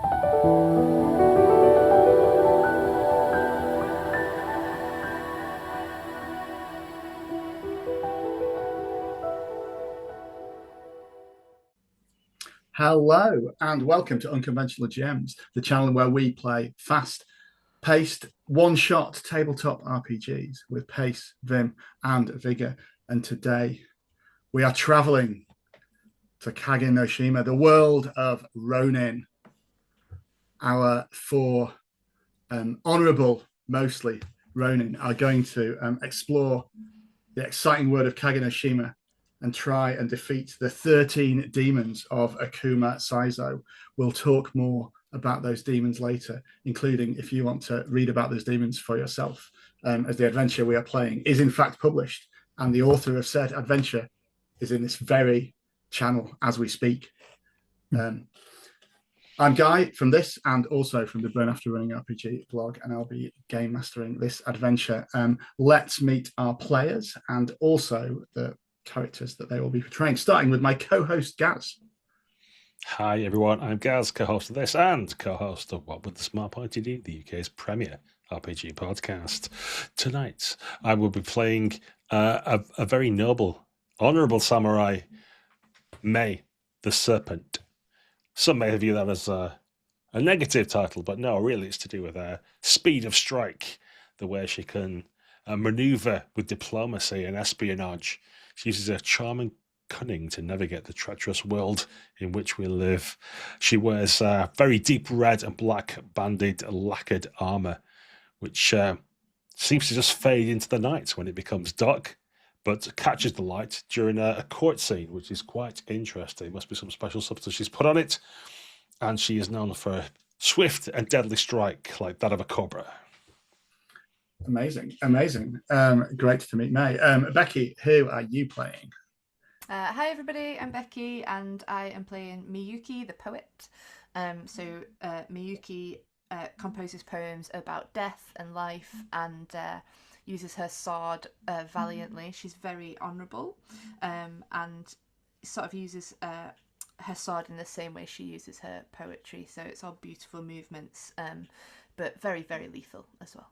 Hello and welcome to Unconventional GMs, the channel where we play fast-paced, one-shot tabletop RPGs with pace, vim, and vigor. And today we are traveling to Kage no Shima, the world of Ronin. Our four honourable, mostly, Ronin are going to explore the exciting world of Kage no Shima and try and defeat the 13 demons of Akuma Saizo. We'll talk more about those demons later, including if you want to read about those demons for yourself, as the adventure we are playing is in fact published, and the author of said adventure is in this very channel as we speak. I'm Guy from this and also from the Burn After Running RPG blog, and I'll be game mastering this adventure. Let's meet our players and also the characters that they will be portraying, starting with my co-host Gaz. Hi everyone, I'm Gaz, co-host of this and co-host of What Would the Smart Party Do, the UK's premier RPG podcast. Tonight I will be playing a very noble, honourable samurai, May the Serpent. Some may view that as a negative title, but no, really it's to do with speed of strike, the way she can manoeuvre with diplomacy and espionage. She uses her charm and cunning to navigate the treacherous world in which we live. She wears very deep red and black banded lacquered armour, which seems to just fade into the night when it becomes dark, but catches the light during a court scene, which is quite interesting. It must be some special substance she's put on it, and she is known for a swift and deadly strike like that of a cobra. Amazing. Great to meet May. Becky, who are you playing? Hi everybody, I'm Becky and I am playing Miyuki the poet. Miyuki composes poems about death and life and uses her sword valiantly. She's very honourable and sort of uses her sword in the same way she uses her poetry. So it's all beautiful movements, but very, very lethal as well.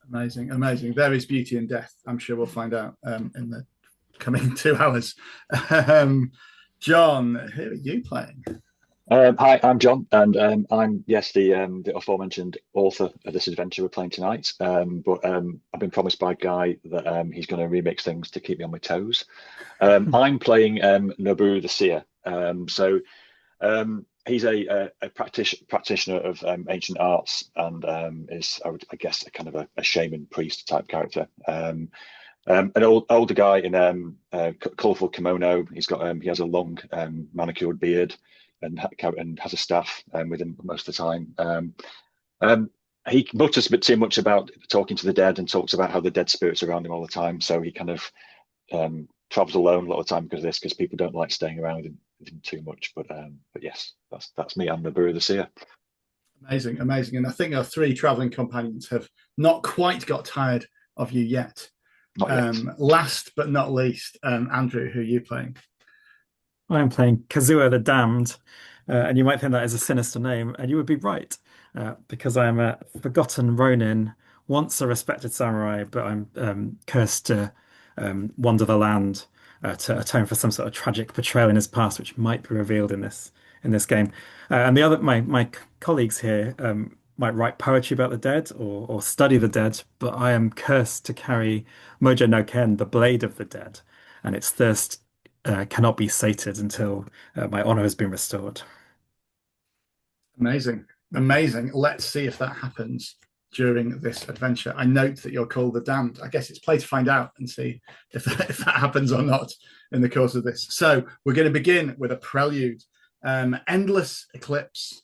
Amazing. There is beauty in death. I'm sure we'll find out in the coming 2 hours. John, who are you playing? Hi, I'm John, and I'm the aforementioned author of this adventure we're playing tonight. But I've been promised by Guy that he's going to remix things to keep me on my toes. I'm playing Nobu the Seer. He's a practitioner of ancient arts and is, I guess, a kind of a shaman priest type character. An older guy in a colourful kimono. He has a long manicured beard and has a staff with him most of the time. He mutters a bit too much about talking to the dead and talks about how the dead spirits are around him all the time. So he kind of travels alone a lot of the time because people don't like staying around with him too much. But yes, that's me. I'm the Nobu the Seer. Amazing. And I think our 3 travelling companions have not quite got tired of you yet. Not yet. Last but not least, Andrew, who are you playing? I'm playing Kazuo the Damned, and you might think that is a sinister name, and you would be right, because I am a forgotten Ronin, once a respected samurai, but I'm cursed to wander the land to atone for some sort of tragic betrayal in his past, which might be revealed in this game. And the other my colleagues here might write poetry about the dead or study the dead, but I am cursed to carry Mojo no Ken, the blade of the dead, and its thirst cannot be sated until my honor has been restored. Amazing. Let's see if that happens during this adventure. I note that you're called the Damned. I guess it's play to find out and see if that happens or not in the course of this. So we're going to begin with a prelude. Endless eclipse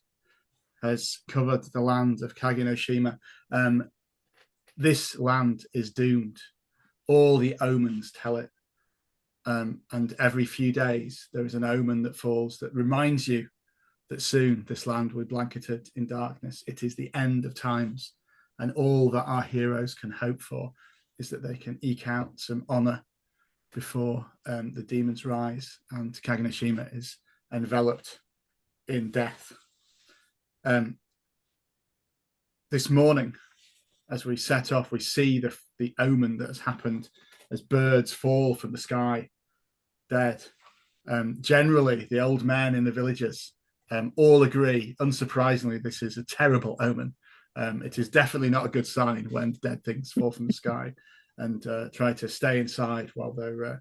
has covered the land of Kage no Shima. This land is doomed. All the omens tell it. And every few days there is an omen that falls that reminds you that soon this land will be blanketed in darkness. It is the end of times, and all that our heroes can hope for is that they can eke out some honor before the demons rise and Kage no Shima is enveloped in death. This morning, as we set off, we see the omen that has happened as birds fall from the sky, dead. Generally, the old men in the villages all agree, unsurprisingly, this is a terrible omen. It is definitely not a good sign when dead things fall from the sky and try to stay inside while their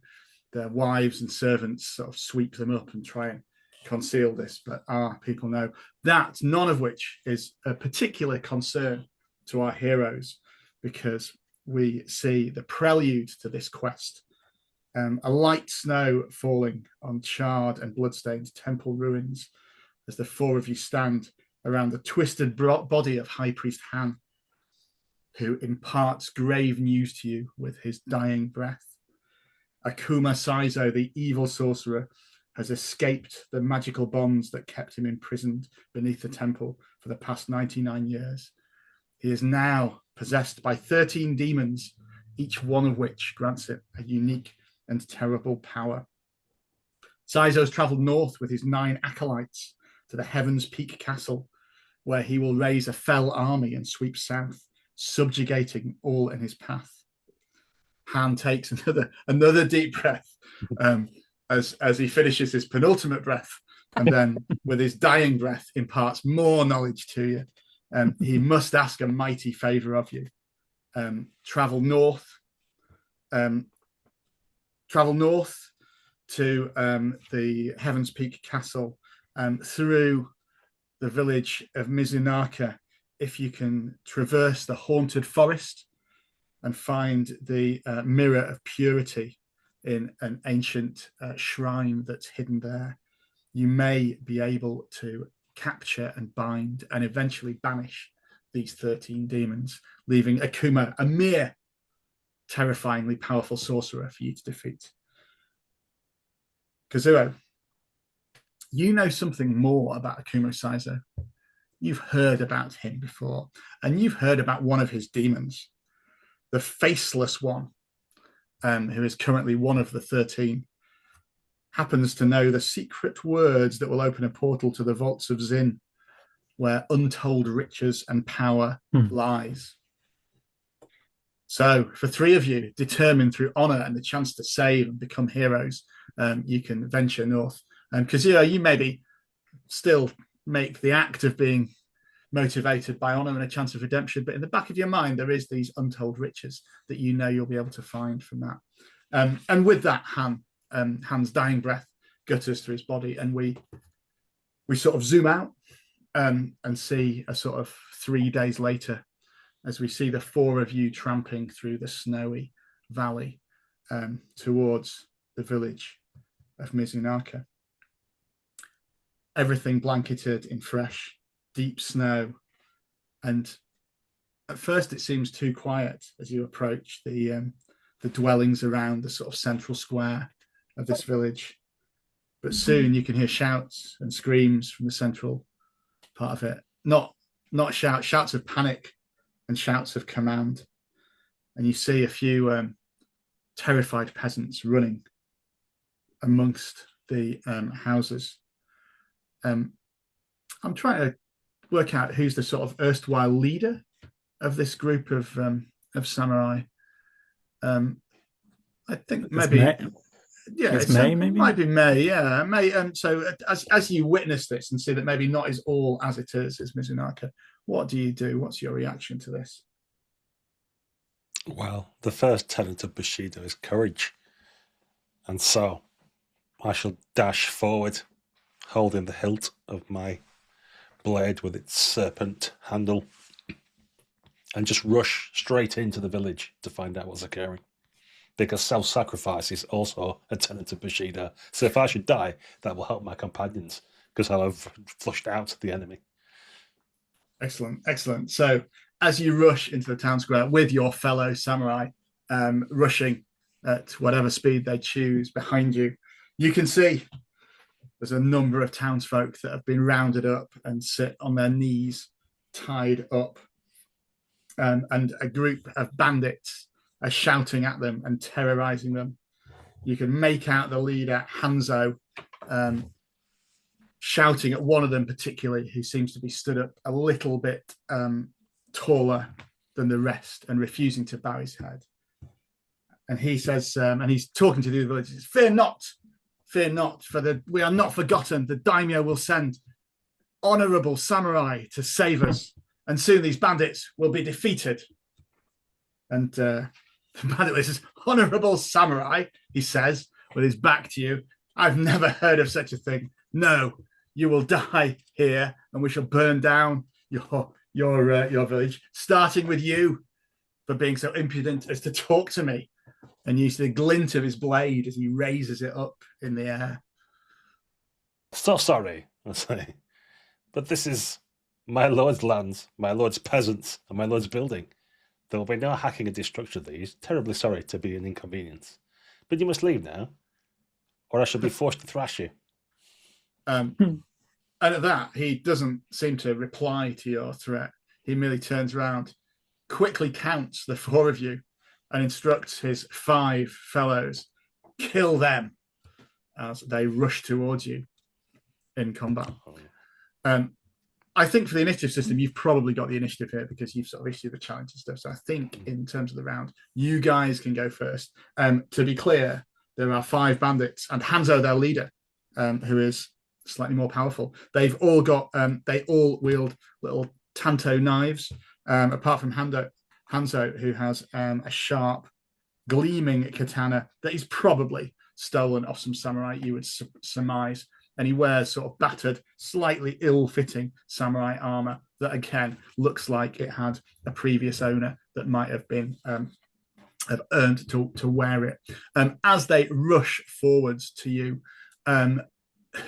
wives and servants sort of sweep them up and try and conceal this. But our people know that, none of which is a particular concern to our heroes, because we see the prelude to this quest. A light snow falling on charred and bloodstained temple ruins as the four of you stand around the twisted body of High Priest Han, who imparts grave news to you with his dying breath. Akuma Saizo, the evil sorcerer, has escaped the magical bonds that kept him imprisoned beneath the temple for the past 99 years. He is now possessed by 13 demons, each one of which grants it a unique and terrible power. Saizo's travelled north with his 9 acolytes to the Heaven's Peak Castle, where he will raise a fell army and sweep south, subjugating all in his path. Han takes another deep breath as he finishes his penultimate breath, and then with his dying breath imparts more knowledge to you. He must ask a mighty favour of you. Travel north to the Heaven's Peak Castle, through the village of Mizunaka. If you can traverse the haunted forest and find the mirror of purity in an ancient shrine that's hidden there, you may be able to capture and bind and eventually banish these 13 demons, leaving Akuma a mere terrifyingly powerful sorcerer for you to defeat. Kazuo, you know something more about Akuma Saizo. You've heard about him before, and you've heard about one of his demons, the Faceless One, who is currently one of the 13, happens to know the secret words that will open a portal to the vaults of Zin, where untold riches and power lies. So for 3 of you, determined through honor and the chance to save and become heroes, you can venture north. Kazuo, you maybe still make the act of being motivated by honor and a chance of redemption, but in the back of your mind, there is these untold riches that you know you'll be able to find from that. And with that, Han's dying breath gutters through his body, and we sort of zoom out and see a sort of 3 days later, as we see the 4 of you tramping through the snowy valley towards the village of Mizunaka. Everything blanketed in fresh, deep snow, and at first it seems too quiet as you approach the dwellings around the sort of central square of this village. But soon you can hear shouts and screams from the central part of it. Not shouts of panic and shouts of command. And you see a few terrified peasants running amongst the houses. I'm trying to work out who's the sort of erstwhile leader of this group of samurai. I think maybe, it's May, maybe might be May, yeah, May. So as you witness this and see that maybe not is all as it is Mizunaka, what do you do? What's your reaction to this? Well, the first tenet of Bushido is courage, and so I shall dash forward, holding the hilt of my blade with its serpent handle, and just rush straight into the village to find out what's occurring. Because self-sacrifice is also a tenet of Bushido. So if I should die, that will help my companions, because I'll have flushed out the enemy. Excellent. So as you rush into the town square with your fellow samurai, rushing at whatever speed they choose behind you, you can see there's a number of townsfolk that have been rounded up and sit on their knees, tied up. And a group of bandits are shouting at them and terrorizing them. You can make out the leader, Hanzo, shouting at one of them particularly, who seems to be stood up a little bit taller than the rest and refusing to bow his head. And he says, and he's talking to the other villagers, fear not, for we are not forgotten. The daimyo will send honorable samurai to save us, and soon these bandits will be defeated. And the bandit says, honorable samurai, he says, with his back to you, I've never heard of such a thing. No, you will die here, and we shall burn down your village, starting with you for being so impudent as to talk to me. And you see the glint of his blade as he raises it up in the air. So sorry, I say, but this is my lord's lands, my lord's peasants, and my lord's building. There will be no hacking and destruction of these. Terribly sorry to be an inconvenience. But you must leave now, or I shall be forced to thrash you. And at that, he doesn't seem to reply to your threat. He merely turns around, quickly counts the 4 of you, and instructs his 5 fellows, kill them, as they rush towards you in combat. I think for the initiative system, you've probably got the initiative here because you've sort of issued the challenge and stuff. So I think in terms of the round, you guys can go first. To be clear, there are 5 bandits and Hanzo, their leader, who is slightly more powerful. They've all got, they all wield little tanto knives, apart from Hanzo, who has a sharp, gleaming katana that is probably stolen off some samurai, you would surmise. And he wears sort of battered, slightly ill-fitting samurai armor that, again, looks like it had a previous owner that might have been have earned to wear it. As they rush forwards to you,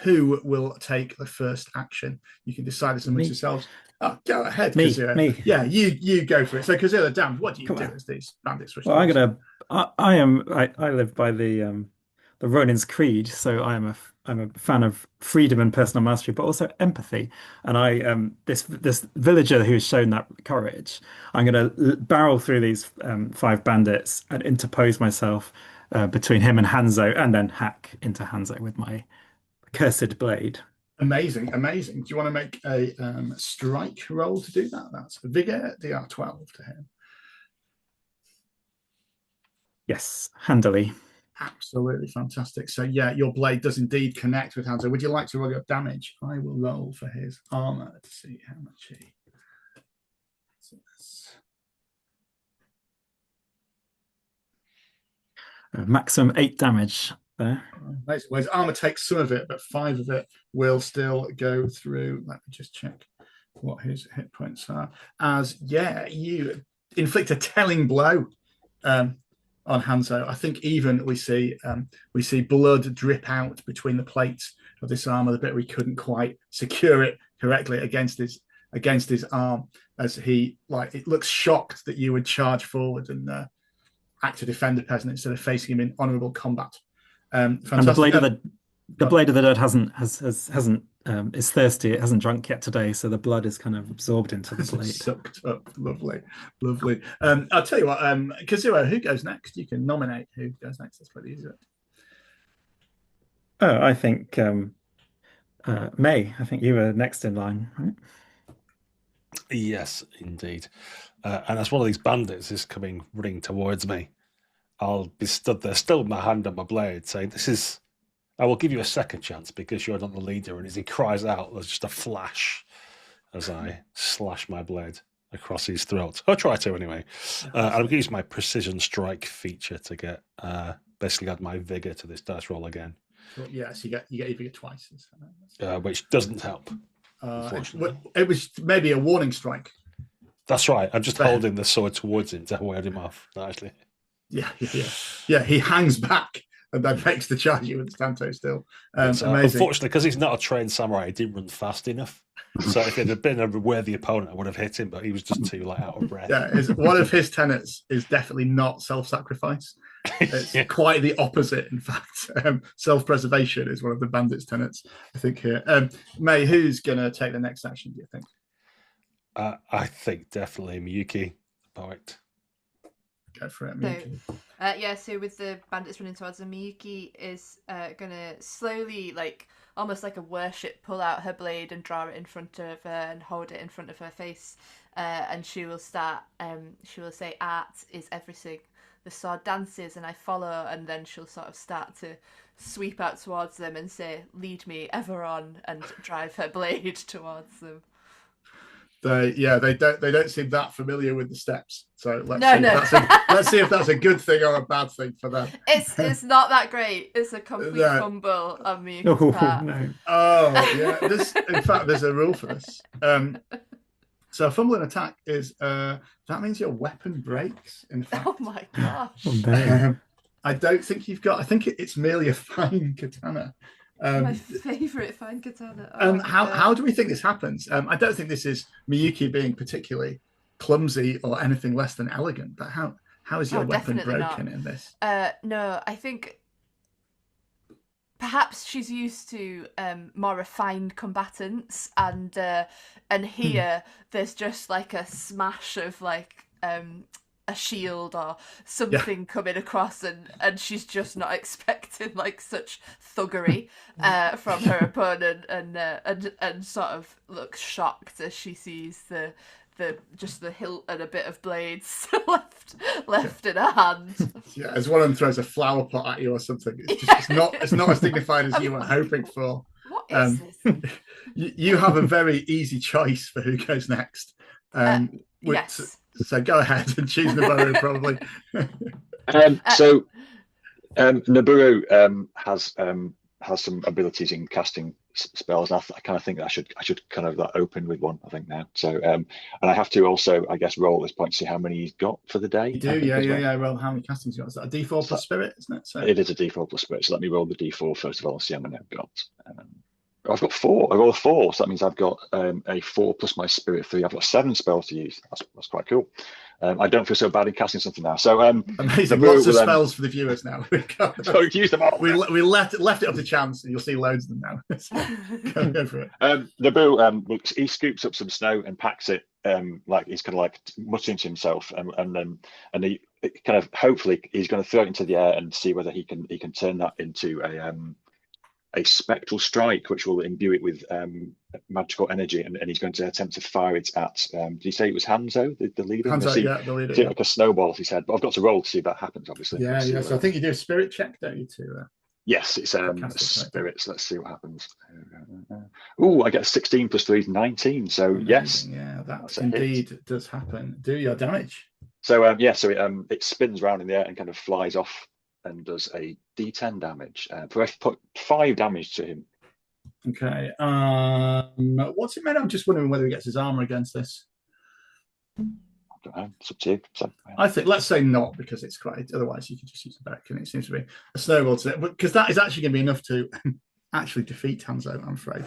who will take the first action? You can decide this amongst yourselves. Oh, go ahead, Kazuya. Me. Yeah, you go for it. So, Kazuya, damn, what do you do as these bandits rush? Well, I live by the Ronin's creed, so I'm a fan of freedom and personal mastery, but also empathy. And this villager who's shown that courage, I'm going to barrel through these 5 bandits and interpose myself between him and Hanzo, and then hack into Hanzo with my cursed blade. Amazing. Do you want to make a strike roll to do that? That's Vigor DR12 to him. Yes, handily. Absolutely fantastic. So yeah, your blade does indeed connect with Hanzo. Would you like to roll your damage? I will roll for his armor to see how much he. Maximum 8 damage there. Well, his armor takes some of it, but 5 of it will still go through. Let me just check what his hit points are. As you inflict a telling blow on Hanzo. I think even we see blood drip out between the plates of this armor, the bit where he couldn't quite secure it correctly against his arm, as he it looks shocked that you would charge forward and act to defend the peasant instead of facing him in honourable combat. And the blade of the dead is thirsty. It hasn't drunk yet today, so the blood is kind of absorbed into the blade. Sucked up. Lovely. I'll tell you what, Kazuo, who goes next? You can nominate who goes next. That's pretty easy. Oh, I think May. I think you were next in line, right? Yes, indeed. And as one of these bandits is coming running towards me, I'll be stood there, still with my hand on my blade, saying, I will give you a second chance because you're not the leader. And as he cries out, there's just a flash as I slash my blade across his throat. I'll try to anyway. I'll use my precision strike feature to get basically add my vigor to this dice roll again. Yes, you get your vigor twice, which doesn't help. It was maybe a warning strike. That's right. I'm just holding the sword towards him to ward him off. Actually. Yeah. He hangs back and then makes the charge you with the Tanto still. Amazing. Unfortunately, because he's not a trained samurai, he didn't run fast enough. So if it had been a worthy opponent, I would have hit him, but he was just too out of breath. Yeah, one of his tenets is definitely not self-sacrifice. It's quite the opposite, in fact. Self-preservation is one of the bandits' tenets, I think, here. May, who's going to take the next action, do you think? I think definitely Miyuki, the poet. Go for it, Miyuki. So with the bandits running towards him, Miyuki is going to slowly almost like a worship, pull out her blade and draw it in front of her and hold it in front of her face. And she will start, she will say, art is everything. The sword dances and I follow, and then she'll sort of start to sweep out towards them and say, lead me ever on, and drive her blade towards them. They don't seem that familiar with the steps. So let's see if that's a good thing or a bad thing for them. It's not that great. It's a complete fumble on me. part. No. Oh yeah. In fact, there's a rule for this. So a fumble and attack is that means your weapon breaks. In fact. Oh my gosh. I don't think you've got. I think it's merely a fine katana. My favourite fine katana. How do we think this happens? I don't think this is Miyuki being particularly clumsy or anything less than elegant. But how is your weapon broken in this? No, I think perhaps she's used to more refined combatants, and here there's just like a smash of like a shield or something coming across, and she's just not expecting like such thuggery from her opponent, and sort of looks shocked as she sees the hilt and a bit of blades left in her hand. Yeah, as one of them throws a flower pot at you or something, it's not as dignified as you were hoping for. What is this? You have a very easy choice for who goes next. Yes. So go ahead and choose Noboru, probably. Noboru has some abilities in casting spells, and I kind of think that I should kind of open with one, I think, now. So and I have to also, I guess, roll at this point to see how many he's got for the day. You do, yeah. Roll how many castings you got. Is that a D4 plus spirit, isn't it? So it is a D4 plus spirit. So let me roll the D4 first of all and see how many I've got. I've got 4. I rolled a 4, so that means I've got a 4 plus my spirit 3. I've got 7 spells to use. That's quite cool. I don't feel so bad in casting something now. So amazing, lots of spells for the viewers now. So use them all. We left it up to chance, and you'll see loads of them now. So go for it. Noboru, he scoops up some snow and packs it like he's kind of like muttering to himself, and he kind of hopefully he's going to throw it into the air and see whether he can turn that into a spectral strike, which will imbue it with magical energy, and he's going to attempt to fire it at. Did you say it was Hanzo, the leader? Hanzo, the leader. Like a snowball, as he said. But I've got to roll to see if that happens, obviously. Yeah. So I think you do a spirit check, don't you? Yes, it's spirits. Let's see what happens. I get a 16 plus 3 is 19. So amazing. Yes, yeah, that indeed does happen. Do your damage. So it spins around in the air and kind of flies off and does a D10 damage. Put 5 damage to him. Okay. What's it meant? I'm just wondering whether he gets his armor against this. I don't know. It's up to you. So, I think let's say not, because it's quite. Otherwise, you could just use the back, and it seems to be a snowball to it. Because that is actually going to be enough to actually defeat Hanzo, I'm afraid.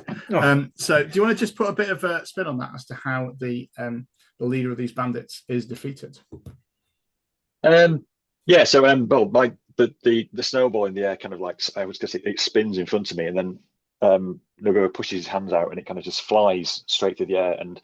So, do you want to just put a bit of a spin on that as to how the leader of these bandits is defeated? Yeah. So, the snowball in the air kind of like I was going to say it spins in front of me, and then Noboru pushes his hands out, and it kind of just flies straight through the air. And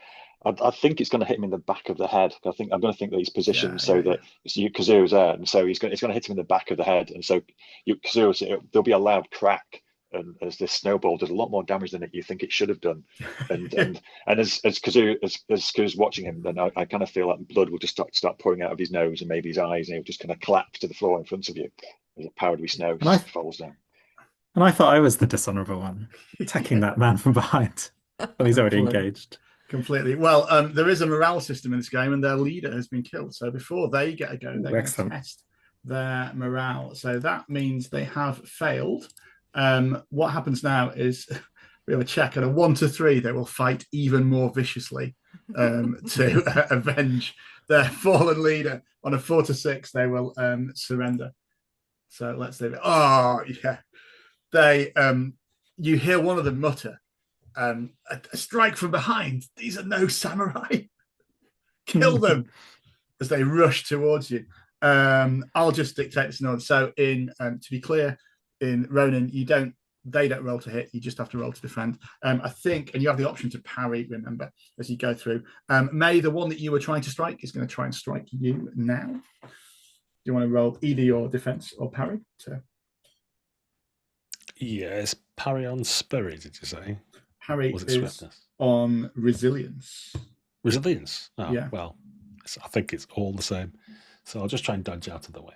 I think it's going to hit him in the back of the head. I'm going to think that he's positioned that Kazuo's there, and so it's going to hit him in the back of the head. And so Kazuo, there'll be a loud crack, and as this snowball does a lot more damage than you think it should have done. And as Kazuo's watching him, then I kind of feel like blood will just start pouring out of his nose and maybe his eyes, and he'll just kind of collapse to the floor in front of you as a powdery snow falls down. And I thought I was the dishonourable one, attacking that man from behind. Well, he's already engaged. Completely. Well, there is a morale system in this game, and their leader has been killed. So before they get a go, they're going to test their morale. So that means they have failed. What happens now is we have a check. At a 1 to 3, they will fight even more viciously to avenge their fallen leader. On a 4 to 6, they will surrender. So let's leave it. Oh, yeah. They, you hear one of them mutter, a strike from behind. These are no samurai. Kill them as they rush towards you. I'll just dictate this in order. So, to be clear, in Ronin, they don't roll to hit. You just have to roll to defend. I think, and you have the option to parry. Remember, as you go through. May, the one that you were trying to strike, is going to try and strike you now. Do you want to roll either your defense or parry? So. Yeah, it's parry on spirit, did you say? Parry Was it is swiftness? on resilience. Resilience? Oh, Yeah. well, I think it's all the same. So I'll just try and dodge out of the way.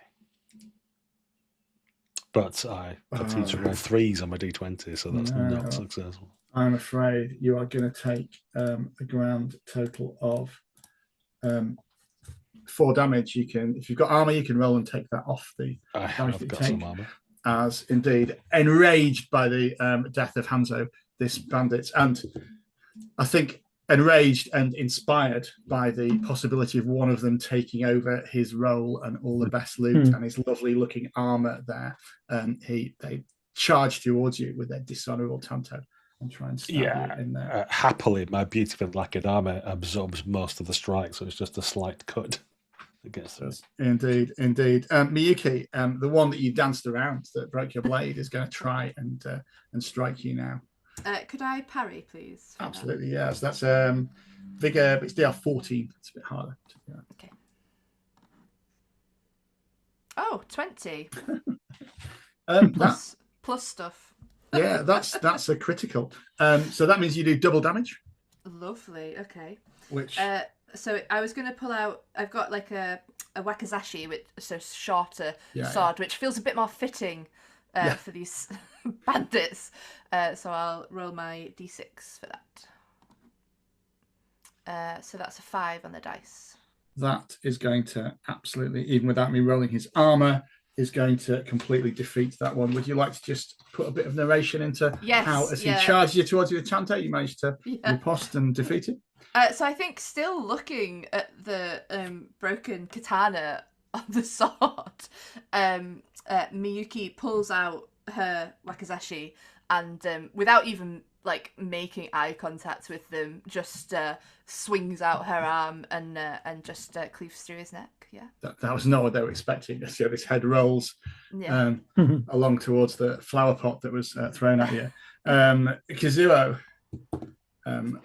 But I continue to roll 3s on my d20, so that's not successful. I'm afraid you are going to take a grand total of 4 damage. You can, if you've got armor, you can roll and take that off the I damage have got some armor. As indeed, enraged by the death of Hanzo, this bandit, and I think enraged and inspired by the possibility of one of them taking over his role and all the best loot and his lovely looking armor there, they charge towards you with their dishonorable tanto and try and stab you in there. Happily, my beautiful lacquered armor absorbs most of the strike, so it's just a slight cut. Indeed. Miyuki, the one that you danced around that broke your blade, is going to try and strike you now. Could I parry, please? Absolutely, yes. That's vigor. It's DR 14. It's a bit harder. Okay. Oh, 20. Plus stuff. Yeah, that's a critical. So that means you do double damage. Lovely. Okay. Which. So I was going to pull out. I've got like a wakizashi with a shorter sword, which feels a bit more fitting for these bandits. So I'll roll my d6 for that. So that's a 5 on the dice. That is going to absolutely, even without me rolling his armor, is going to completely defeat that one. Would you like to just put a bit of narration into how, as he charged you towards you with Chanto, you managed to riposte and defeat him? So I think still looking at the broken katana on the sword, Miyuki pulls out her wakizashi and without even like making eye contact with them, just swings out her arm and just cleaves through his neck. Yeah, that was not what they were expecting. So this head rolls along towards the flower pot that was thrown at you. Kazuo.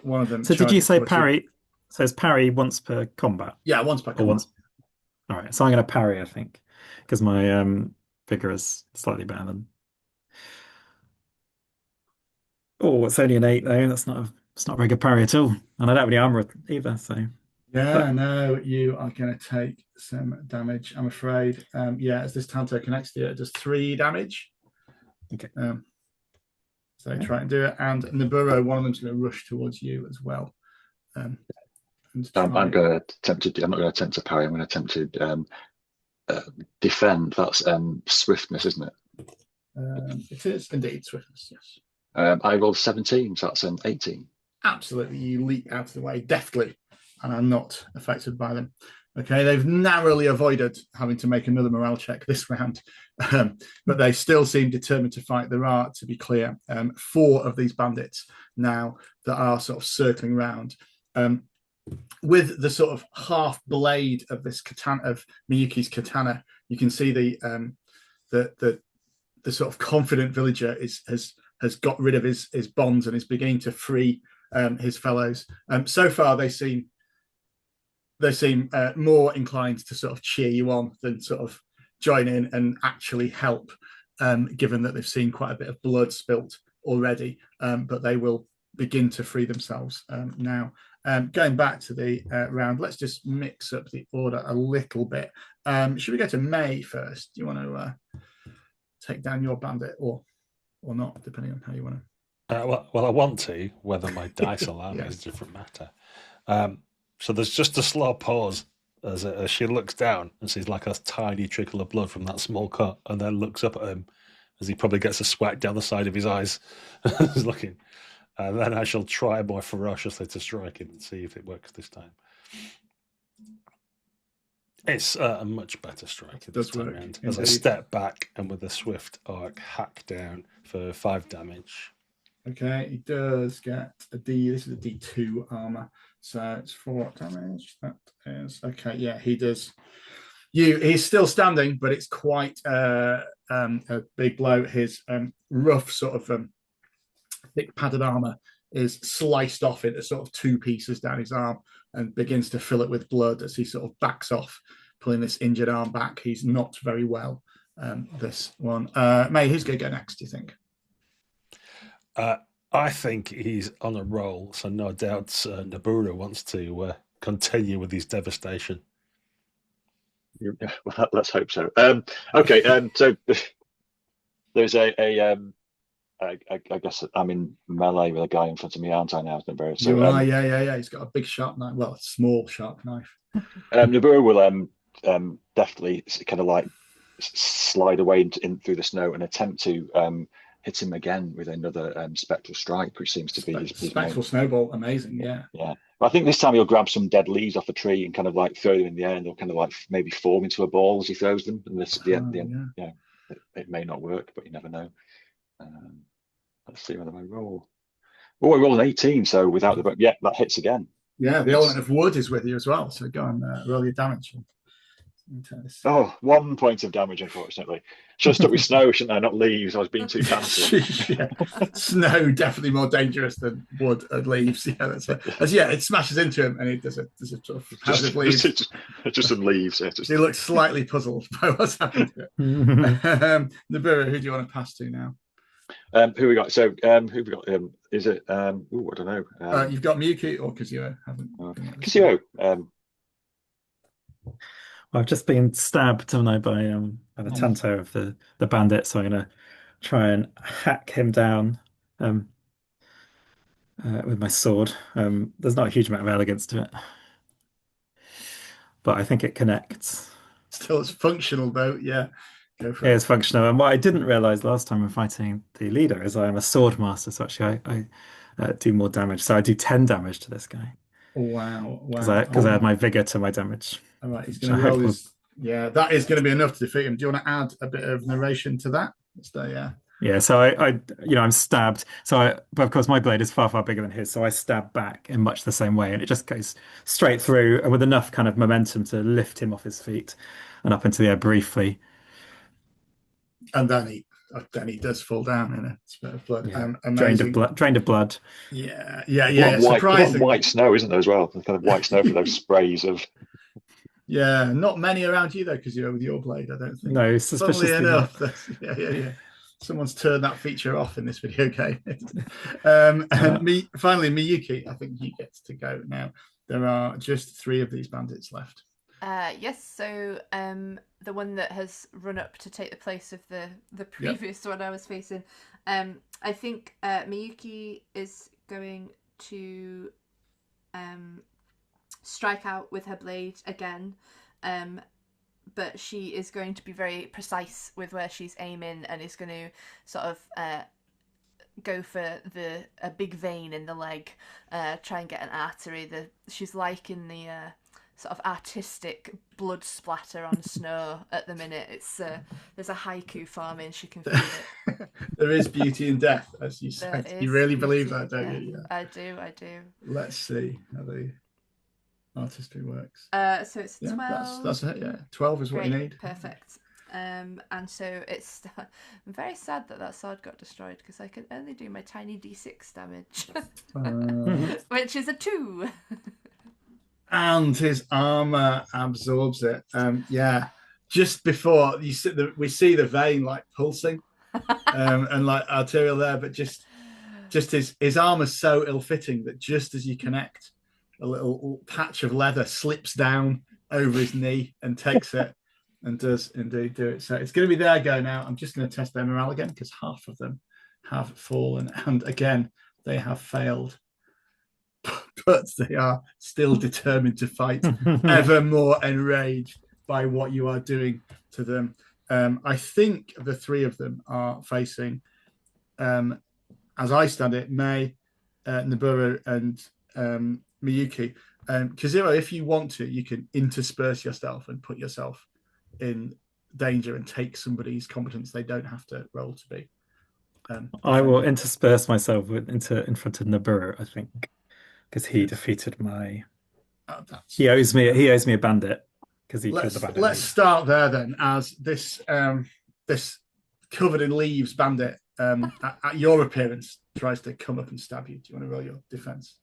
One of them. So did you say parry? So it's parry once per combat? Yeah, once per combat. All right, so I'm going to parry, I think, because my vigor is slightly better than. Oh, it's only an 8 though. It's not a very good parry at all, and I don't have any armor either. So no, you are going to take some damage, I'm afraid. As this Tanto connects to you, it does 3 damage. Okay. So try and do it. And Naburo, one of them's going to rush towards you as well. I'm going to attempt to. I'm not going to attempt to parry. I'm going to attempt to defend. That's swiftness, isn't it? It is indeed swiftness. Yes. I rolled 17, so that's an 18. Absolutely, you leap out of the way deftly, and are not affected by them. Okay, they've narrowly avoided having to make another morale check this round, but they still seem determined to fight. There are, to be clear, 4 of these bandits now that are sort of circling around. With the sort of half blade of this katana, of Miyuki's katana, you can see the sort of confident villager has got rid of his bonds and is beginning to free his fellows. So far, they seem more inclined to sort of cheer you on than sort of join in and actually help, given that they've seen quite a bit of blood spilt already. But they will begin to free themselves now. Going back to the round, let's just mix up the order a little bit. Should we go to May first? Do you want to take down your bandit or not, depending on how you want to? Well, I want to. Whether my dice allow me is a different matter. So there's just a slow pause as she looks down and sees like a tiny trickle of blood from that small cut, and then looks up at him as he probably gets a sweat down the side of his eyes. He's looking. And then I shall try more ferociously to strike him and see if it works this time. It's a much better strike this time around. As I step back and with a swift arc hack down for 5 damage. Okay, he does get a D. This is a D2 armor, so it's 4 damage. That is okay. Yeah, he does. He's still standing, but it's quite a big blow. His rough sort of thick padded armor is sliced off into sort of 2 pieces down his arm and begins to fill it with blood as he sort of backs off, pulling this injured arm back. He's not very well, this one. May, who's going to go next, do you think? I think he's on a roll, so no doubt Nabura wants to continue with his devastation. Yeah, well, let's hope so. Okay, so there's I guess I'm in melee with a guy in front of me, aren't I now? So, You are, yeah. He's got a big sharp knife. Well, a small sharp knife. Nabura will definitely kind of like slide away in through the snow and attempt to hit him again with another spectral strike, which seems to be his Spectral main. snowball, amazing, yeah. Yeah. But I think this time he'll grab some dead leaves off a tree and kind of like throw them in the air, and they'll kind of like maybe form into a ball as he throws them. And this at the end, Yeah. it may not work, but you never know. Let's see whether I roll. Oh, I rolled an 18, so without the yeah, that hits again. Yeah, the element of wood is with you as well, so go and roll your damage. Oh, 1 point of damage, unfortunately. Should have stuck with snow, shouldn't I? Not leaves. I was being too fancy. Yeah. Snow definitely more dangerous than wood and leaves. Yeah, it smashes into him and he does a sort of leaves. Just some leaves. Yeah, He looks slightly puzzled by what's happened to it. Nabura, who do you want to pass to now? Who we got? So who we got? Is it? I don't know. You've got Miyuki or Kazuo, haven't you? Kazuo. I've just been stabbed, haven't I, by the Tanto of the bandit, so I'm gonna try and hack him down with my sword. There's not a huge amount of elegance to it, but I think it connects. Still, it's functional though. Yeah, go for it. It is functional, and what I didn't realize last time when fighting the leader is I am a sword master, so actually I do more damage. So I do 10 damage to this guy. Wow! Because I add my vigor to my damage. All right, he's going to roll his. Yeah, that is going to be enough to defeat him. Do you want to add a bit of narration to that? Yeah, so I'm stabbed. But of course my blade is far, far bigger than his, so I stab back in much the same way, and it just goes straight through, and with enough kind of momentum to lift him off his feet and up into the air briefly. And then he does fall down in a spit of blood. Yeah. Drained of blood. Yeah. White snow, isn't there, as well? The kind of white snow for those sprays of. Yeah, not many around you though, because you're with your blade. I don't think. No, suspiciously enough. Yeah. Someone's turned that feature off in this video game. And finally, Miyuki, I think he gets to go now. There are just 3 of these bandits left. Yes, so the one that has run up to take the place of the previous one I was facing, I think Miyuki is going to strike out with her blade again, but she is going to be very precise with where she's aiming and is going to sort of go for a big vein in the leg, try and get an artery. She's liking the sort of artistic blood splatter on snow at the minute. It's there's a haiku forming. She can feel it. There is beauty in death, as you said. You really believe that, don't you? Yeah. I do. Let's see how the artistry works. So it's 12. That's it. Yeah, 12 is what you need. Perfect. And so it's. I'm very sad that sword got destroyed because I can only do my tiny d6 damage, which is a 2. And his armor absorbs it. Just before we see the vein like pulsing, and like arterial there, but just his armor's so ill-fitting that just as you connect, a little patch of leather slips down over his knee and takes it, and does indeed do it. So it's going to be their go now. I'm just going to test their morale again because half of them have fallen, and again they have failed. But they are still determined to fight, ever more enraged by what you are doing to them. I think the 3 of them are facing, as I stand it, May, Nabura, and Miyuki. Kazuo, if you want to, you can intersperse yourself and put yourself in danger and take somebody's competence they don't have to roll to be. I will intersperse myself in front of Nabura, I think. Because he defeated my. He owes me a bandit because he killed the bandit. Let's start there then, as this covered in leaves bandit at your appearance tries to come up and stab you. Do you want to roll your defense?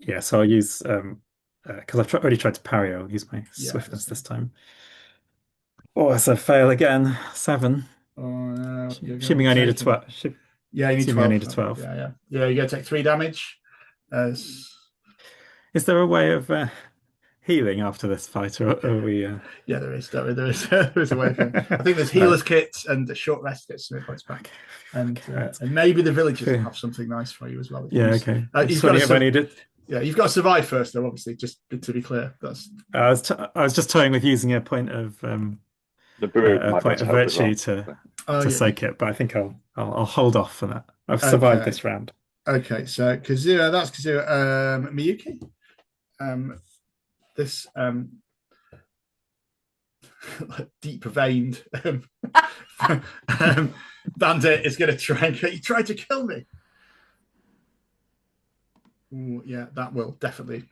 Yeah, so I'll use because I've already tried to parry. I'll use my swiftness this time. Oh, it's a fail again. 7. Oh no! Assuming I need a 12. Yeah, you need Assume 12. you need a 12. Yeah. You're going to take 3 damage. As Is there a way of healing after this fight, or are we? Yeah, there is. There is a way of it. I think there's healers kits and a short rest gets some points back, and maybe the villagers will have something nice for you as well. Yeah, okay. You've got to survive first, though. Obviously, just to be clear, that's. I was just toying with using a point of The brew a point of virtue to soak it, but I think I'll hold off for that. I've survived this round. Okay, so Kazuya, that's Kazuya. Miyuki, this deep veined bandit is going to try and you tried to kill me. Ooh, yeah, that will definitely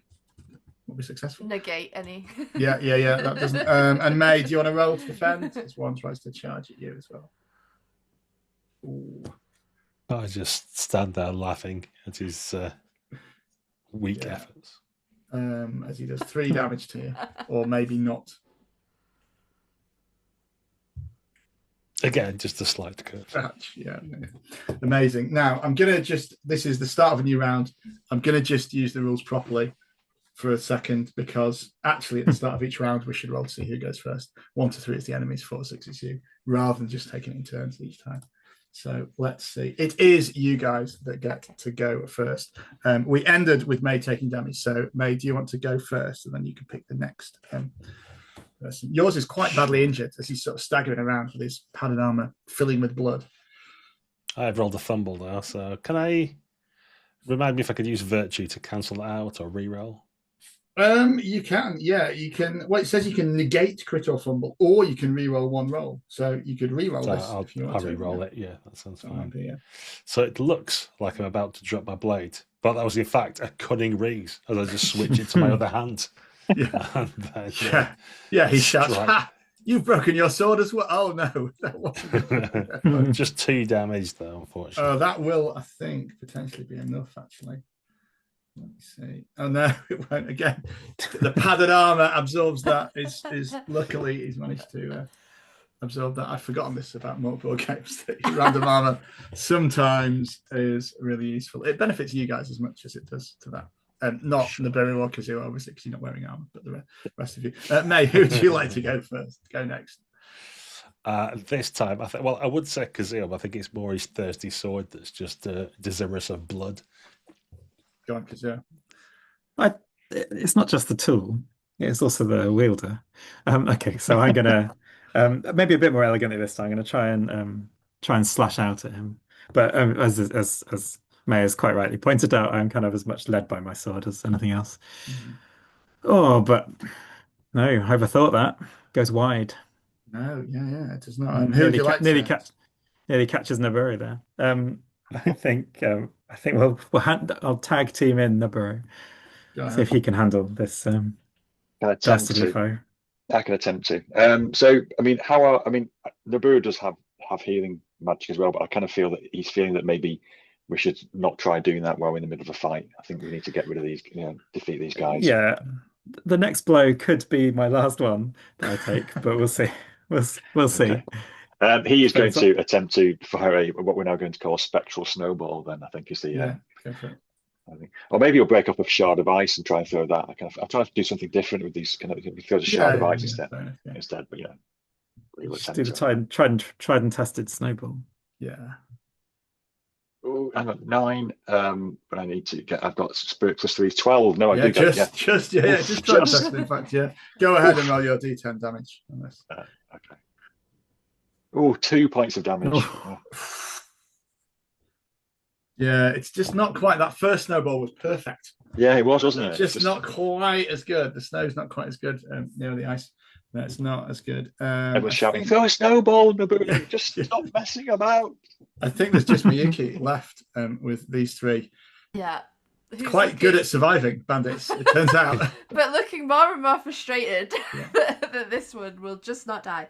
be successful. Negate any. yeah. That doesn't. And May, do you want to roll to defend? This one tries to charge at you as well. Ooh. I just stand there laughing at his weak efforts. As he does 3 damage to you, or maybe not. Again, just a slight curve. Yeah. Amazing. Now, I'm going to this is the start of a new round. I'm going to just use the rules properly for a second, because actually at the start of each round, we should roll to see who goes first. 1 to 3 is the enemies, 4 to 6 is you, rather than just taking it in turns each time. So let's see. It is you guys that get to go first. We ended with May taking damage. So May, do you want to go first? And then you can pick the next person. Yours is quite badly injured as he's sort of staggering around with his padded armor filling with blood. I've rolled a fumble now, so can I remind me if I could use virtue to cancel that out or re-roll? You can, you can. Well, it says you can negate crit or fumble, or you can re-roll 1 roll. So you could re-roll this if you want to. I'll re-roll it. Yeah, that sounds fine. Yeah. So it looks like I'm about to drop my blade, but that was in fact a cunning ruse as I just switch it to my other hand. Yeah. Then, he shouts, "Ha! You've broken your sword as well." Oh no, that wasn't just 2 damage though, unfortunately. Oh, that will, I think, potentially be enough. Actually, let me see. Oh no, it won't again. The padded armor absorbs that. Is luckily he's managed to absorb that. I've forgotten this about multiple games. That random armor sometimes is really useful. It benefits you guys as much as it does to that. Not Nibiru or Kazuya, obviously, because you're not wearing armor, but the rest of you. May, who would you like to go first? Go next. This time, I would say Kazuya, but I think it's more his thirsty sword that's just desirous of blood. Go on, Kazuya. It's not just the tool; it's also the wielder. Okay, so I'm gonna maybe a bit more elegantly this time. I'm gonna try and slash out at him, but as May has quite rightly pointed out, I'm kind of as much led by my sword as anything else. Mm-hmm. Oh, but no, I overthought that. Goes wide. No, it does not. Nearly catches Nibiru there. I think I'll tag team in Nibiru. See if he can handle this dastardly foe. I can attempt to. Nibiru does have healing magic as well, but I kind of feel that he's feeling that maybe we should not try doing that while we're in the middle of a fight. I think we need to get rid of these, defeat these guys. Yeah, the next blow could be my last one that I take, but we'll see. We'll see. Okay. He is going to attempt to fire what we're now going to call a spectral snowball. Then I think is the. Go for it. I think, or maybe he'll break up a shard of ice and try and throw that. I'll try to do something different with these. Throw a shard of ice instead. But just do the tried and tested snowball. Yeah. Oh, hang on, 9. But I need to get. I've got spirit plus 3, 12. No, I do just get. Just try and test it. In fact, go ahead and roll your d10 damage on this. Okay. Oh, 2 points of damage. Oh. Yeah, it's just not quite. That first snowball was perfect. Yeah, it was, wasn't it? Just not quite as good. The snow's not quite as good near the ice. No, it's not as good. Everyone's shouting, "Throw a snowball, Nibiru! Just stop messing about." I think there's just Miyuki left with these 3. Yeah. Quite good at surviving bandits, it turns out. But looking more and more frustrated that this one will just not die.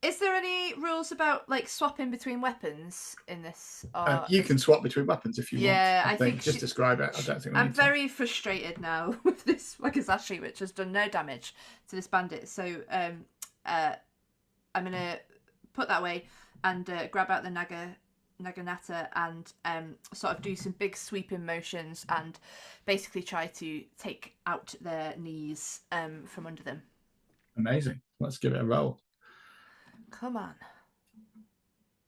Is there any rules about swapping between weapons in this? You can swap between weapons if you want. Yeah, I think just describe it. I don't think I'm very frustrated now with this Wakizashi, which has done no damage to this bandit. So I'm gonna put that away and grab out the Naginata and sort of do some big sweeping motions and basically try to take out their knees from under them. Amazing. Let's give it a roll. Come on.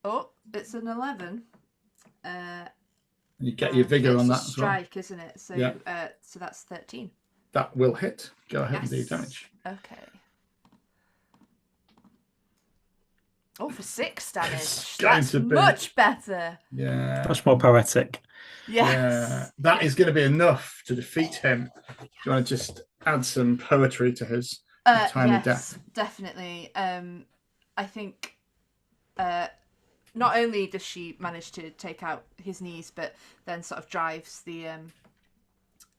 Oh, it's an 11. You get your vigor on that as well. Strike, isn't it? So, Yeah. So that's 13. That will hit. Go ahead and do Yes. damage. Okay. Oh, for 6 damage. It's going That's to be- much better. Yeah. Much more poetic. Yes. Yeah. That is going to be enough to defeat him. Do you want to just add some poetry to his time of death? Definitely. I think not only does she manage to take out his knees, but then sort of drives the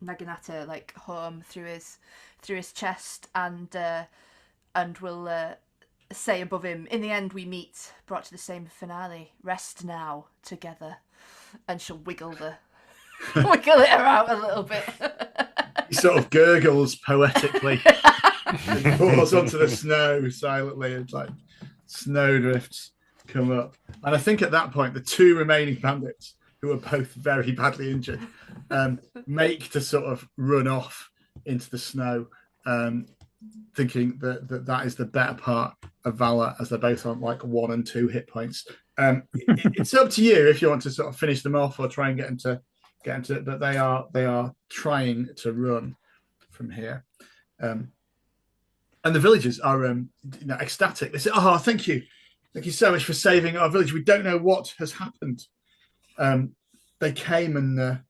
Naginata like home through his chest, and will say above him, "In the end we meet, brought to the same finale. Rest now together." And she'll wiggle it out a little bit. He sort of gurgles poetically and falls onto the snow silently, and like snowdrifts come up. And I think at that point, the 2 remaining bandits, who are both very badly injured, make to sort of run off into the snow, thinking that is the better part of Valor, as they're both on like 1 and 2 hit points. It's up to you if you want to sort of finish them off or try and get into it, but they are trying to run from here. And the villagers are ecstatic. They say, "Oh, thank you so much for saving our village. We don't know what has happened." They came and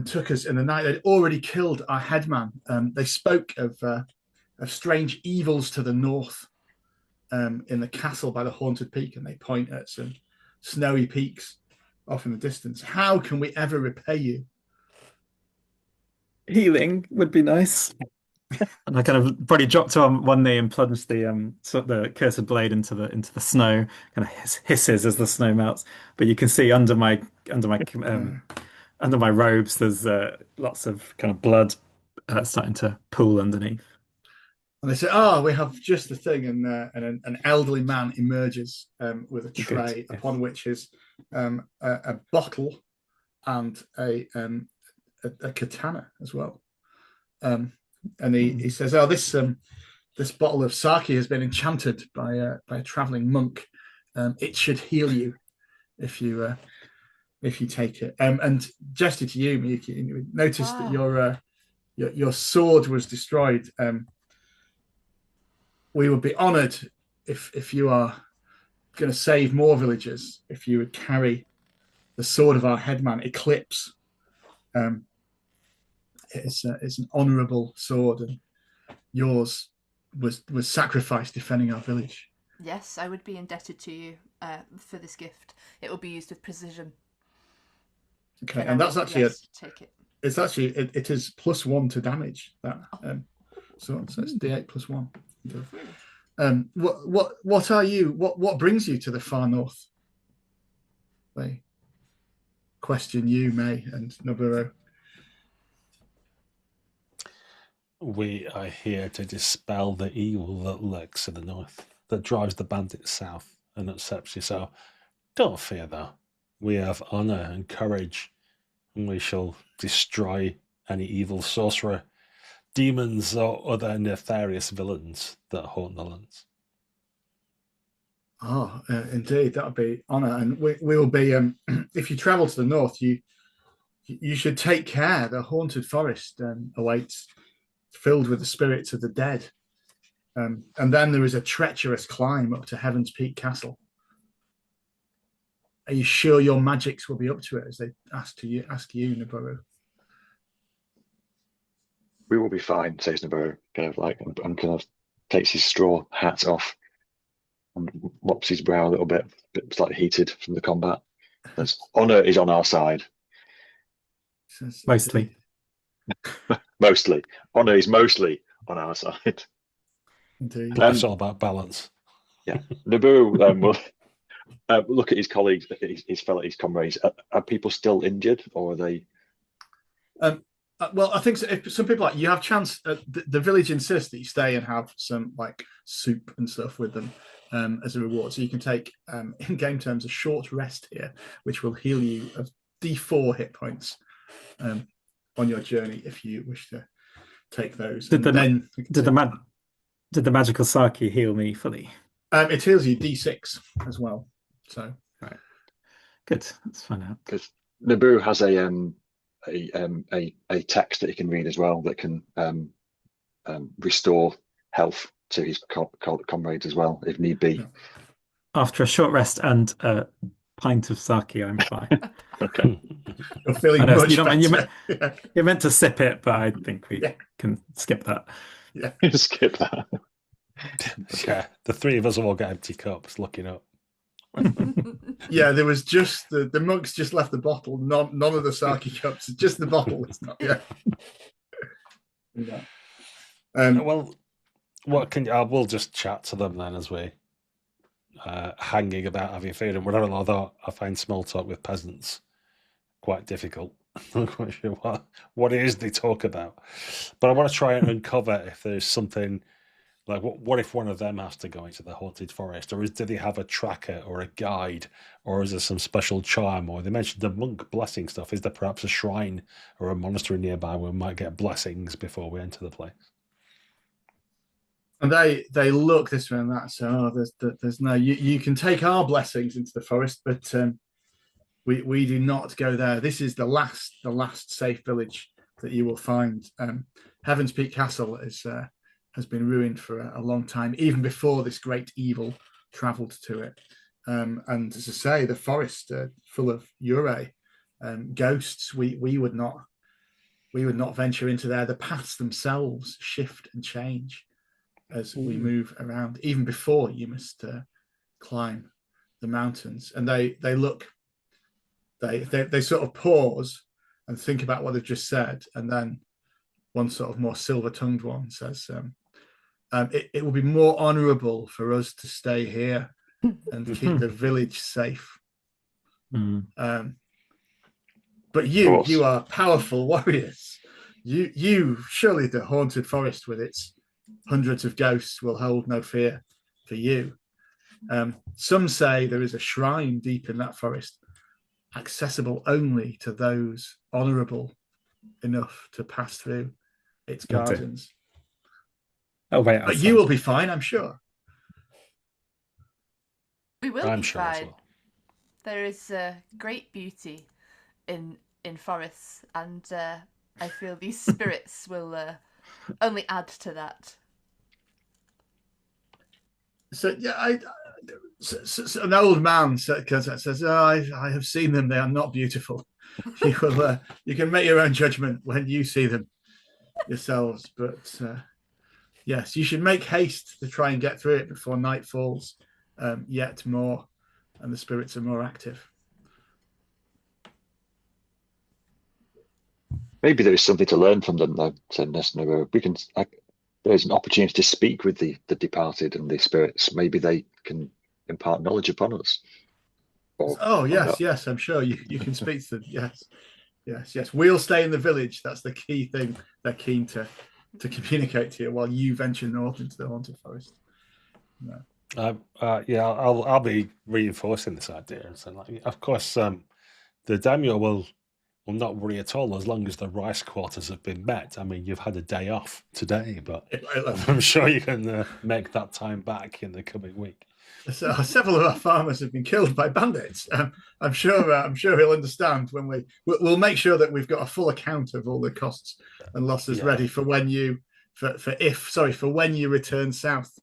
took us in the night. They'd already killed our headman. They spoke of strange evils to the north, in the castle by the haunted peak, and they point at some snowy peaks off in the distance. How can we ever repay you? Healing would be nice. And I kind of probably dropped on one knee and plunged the cursed blade into the snow. Kind of hisses as the snow melts, but you can see under my robes, there's lots of kind of blood starting to pool underneath. And they say, "Oh, we have just the thing." And an elderly man emerges with a tray, upon which is a bottle and a katana as well. And he says, "Oh, this bottle of sake has been enchanted by a traveling monk. It should heal you if you take it." And gesture to you, Miyuki, you notice that your sword was destroyed. We would be honoured if you are going to save more villagers, if you would carry the sword of our headman, Eclipse. It's an honourable sword, and yours was sacrificed defending our village. Yes, I would be indebted to you for this gift. It will be used with precision. Okay, and that's actually take it. It's actually it is +1 to damage that. So it's D8 +1. What are you? What brings you to the far north? They question you, May and Nobuo. We are here to dispel the evil that lurks in the north, that drives the bandits south and upsets you. So don't fear, though. We have honor and courage, and we shall destroy any evil sorcerer, demons, or other nefarious villains that haunt the lands. Oh, indeed, that would be honor, and we will be. If you travel to the north, you should take care. The haunted forest awaits, filled with the spirits of the dead, and then there is a treacherous climb up to Heaven's Peak Castle. Are you sure your magics will be up to it? As they ask you, Nobuo. We will be fine, says Nobuo, and kind of takes his straw hat off and mops his brow a little bit slightly heated from the combat. Honor is on our side. Mostly. Mostly. Honor is mostly on our side. Indeed. It's all about balance. Yeah. Nobuo will look at his colleagues, his comrades. Are people still injured, or are they? Well, I think if some people you have chance. The village insists that you stay and have some like soup and stuff with them. as a reward. So you can take, in game terms, a short rest here, which will heal you of D4 hit points on your journey if you wish to take those. Did the magical sake heal me fully? It heals you D6 as well. So right, good. Let's find out. Because Naboo has a text that he can read as well that can restore health to his comrades as well, if need be. After a short rest and a pint of sake, I'm fine. Okay. You're feeling much better. You're meant to sip it, but I think we can skip that. Yeah, skip that. Okay. The three of us all got empty cups looking up. Yeah, there was just the monks just left the bottle, none of the sake cups, just the bottle. It's not, well, what can I will just chat to them then as we hanging about having food and whatever. Although I find small talk with peasants quite difficult. I'm not quite sure what it is they talk about, but I want to try and uncover if there's something. Like, what if one of them has to go into the haunted forest? Or do they have a tracker or a guide? Or is there some special charm? Or they mentioned the monk blessing stuff. Is there perhaps a shrine or a monastery nearby where we might get blessings before we enter the place? And they look this way and that. So there's no... You can take our blessings into the forest, but we do not go there. This is the last safe village that you will find. Heaven's Peak Castle has been ruined for a long time, even before this great evil travelled to it. And as I say, the forest full of Yurei, ghosts. We would not venture into there. The paths themselves shift and change as we move around. Even before, you must climb the mountains. And they sort of pause and think about what they've just said, and then one sort of more silver-tongued one says, it will be more honourable for us to stay here and keep the village safe. But you are powerful warriors. You surely the haunted forest with its hundreds of ghosts will hold no fear for you. Some say there is a shrine deep in that forest, accessible only to those honourable enough to pass through its gardens. Oh, wait, but you will be fine, I'm sure. We will be fine. Well. There is great beauty in forests, and I feel these spirits will only add to that. So yeah, so an old man says, "Oh, I have seen them. They are not beautiful. You can make your own judgment when you see them yourselves, but." Yes, you should make haste to try and get through it before night falls yet more, and the spirits are more active. Maybe there is something to learn from them, though. Said Nesna. There's an opportunity to speak with the departed and the spirits. Maybe they can impart knowledge upon us. Yes, I'm sure you can speak to them. Yes. We'll stay in the village. That's the key thing. They're keen to communicate to you while you venture north into the haunted forest. No. I'll be reinforcing this idea. So, of course, the daimyo will not worry at all as long as the rice quarters have been met. I mean, you've had a day off today, but I'm sure you can make that time back in the coming week. So, several of our farmers have been killed by bandits. I'm sure he'll understand when we'll make sure that we've got a full account of all the costs and losses ready for when you when you return south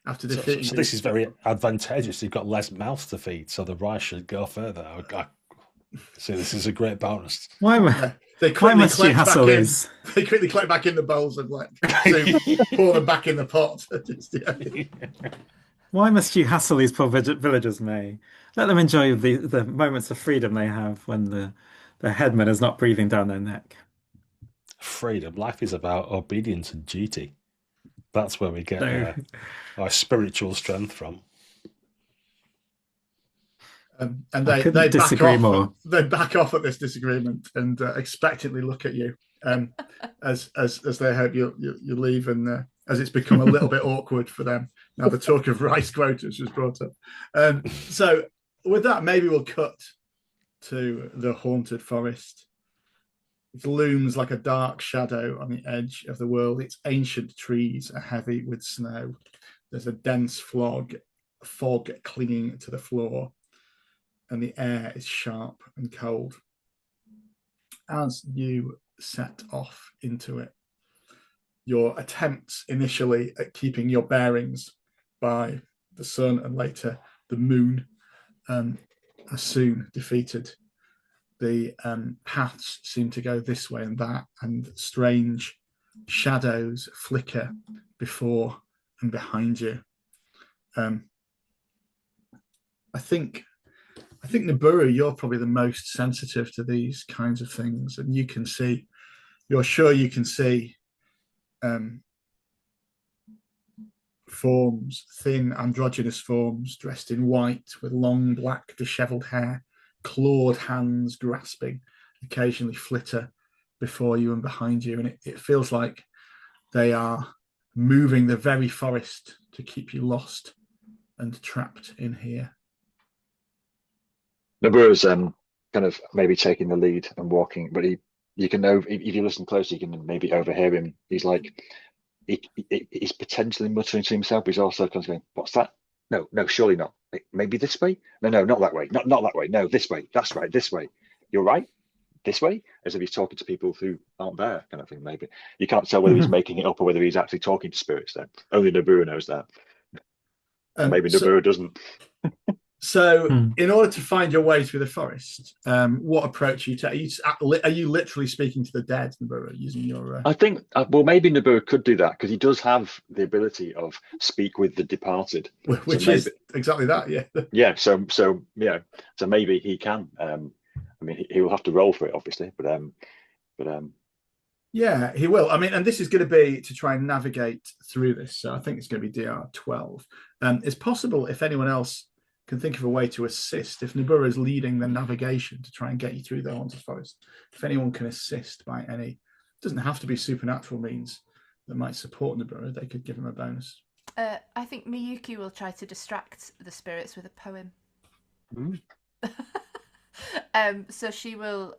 after defeating. So this is very advantageous. You've got less mouths to feed, so the rice should go further. So this is a great bonus. Why must you hassle these? They quickly collect back in the bowls and pour them back in the pot. Why must you hassle these poor villagers, May? Let them enjoy the moments of freedom they have when the headman is not breathing down their neck. Freedom. Life is about obedience and duty. That's where we get our spiritual strength from. And they disagree more. They back off at this disagreement and expectantly look at you as they hope you leave. And as it's become a little bit awkward for them. Now the talk of rice quotas was brought up. So with that, maybe we'll cut to the haunted forest. It looms like a dark shadow on the edge of the world. Its ancient trees are heavy with snow. There's a dense fog clinging to the floor, and the air is sharp and cold. As you set off into it, your attempts initially at keeping your bearings by the sun and later the moon are soon defeated. The paths seem to go this way and that, and strange shadows flicker before and behind you. I think Naburu, you're probably the most sensitive to these kinds of things, and you're sure you can see forms, thin androgynous forms dressed in white with long black dishevelled hair, clawed hands grasping, occasionally flitter before you and behind you, and it feels like they are moving the very forest to keep you lost and trapped in here. Naburu's kind of maybe taking the lead and walking, but you can know if you listen closely, you can maybe overhear him. He's like he's potentially muttering to himself, but he's also kind of going, "What's that? No, surely not. Maybe this way? No, not that way. Not that way. No, this way. That's right. This way. You're right. This way," as if he's talking to people who aren't there, kind of thing. Maybe you can't tell whether he's making it up or whether he's actually talking to spirits. Then only Naburu knows that. Maybe Naburu doesn't. So, in order to find your way through the forest, what approach are you take? Are you literally speaking to the dead, Naburu, using your? I think, well, maybe Naburu could do that because he does have the ability of speak with the departed, which is exactly that, yeah. Yeah. So maybe he can. I mean, he will have to roll for it, obviously, but yeah, he will. I mean, and this is going to be to try and navigate through this. So I think it's going to be DR12. It's possible if anyone else can think of a way to assist, if Naburu is leading the navigation to try and get you through the haunted forest, if anyone can assist by any, it doesn't have to be supernatural means that might support Naburu, they could give him a bonus. I think Miyuki will try to distract the spirits with a poem. So she will,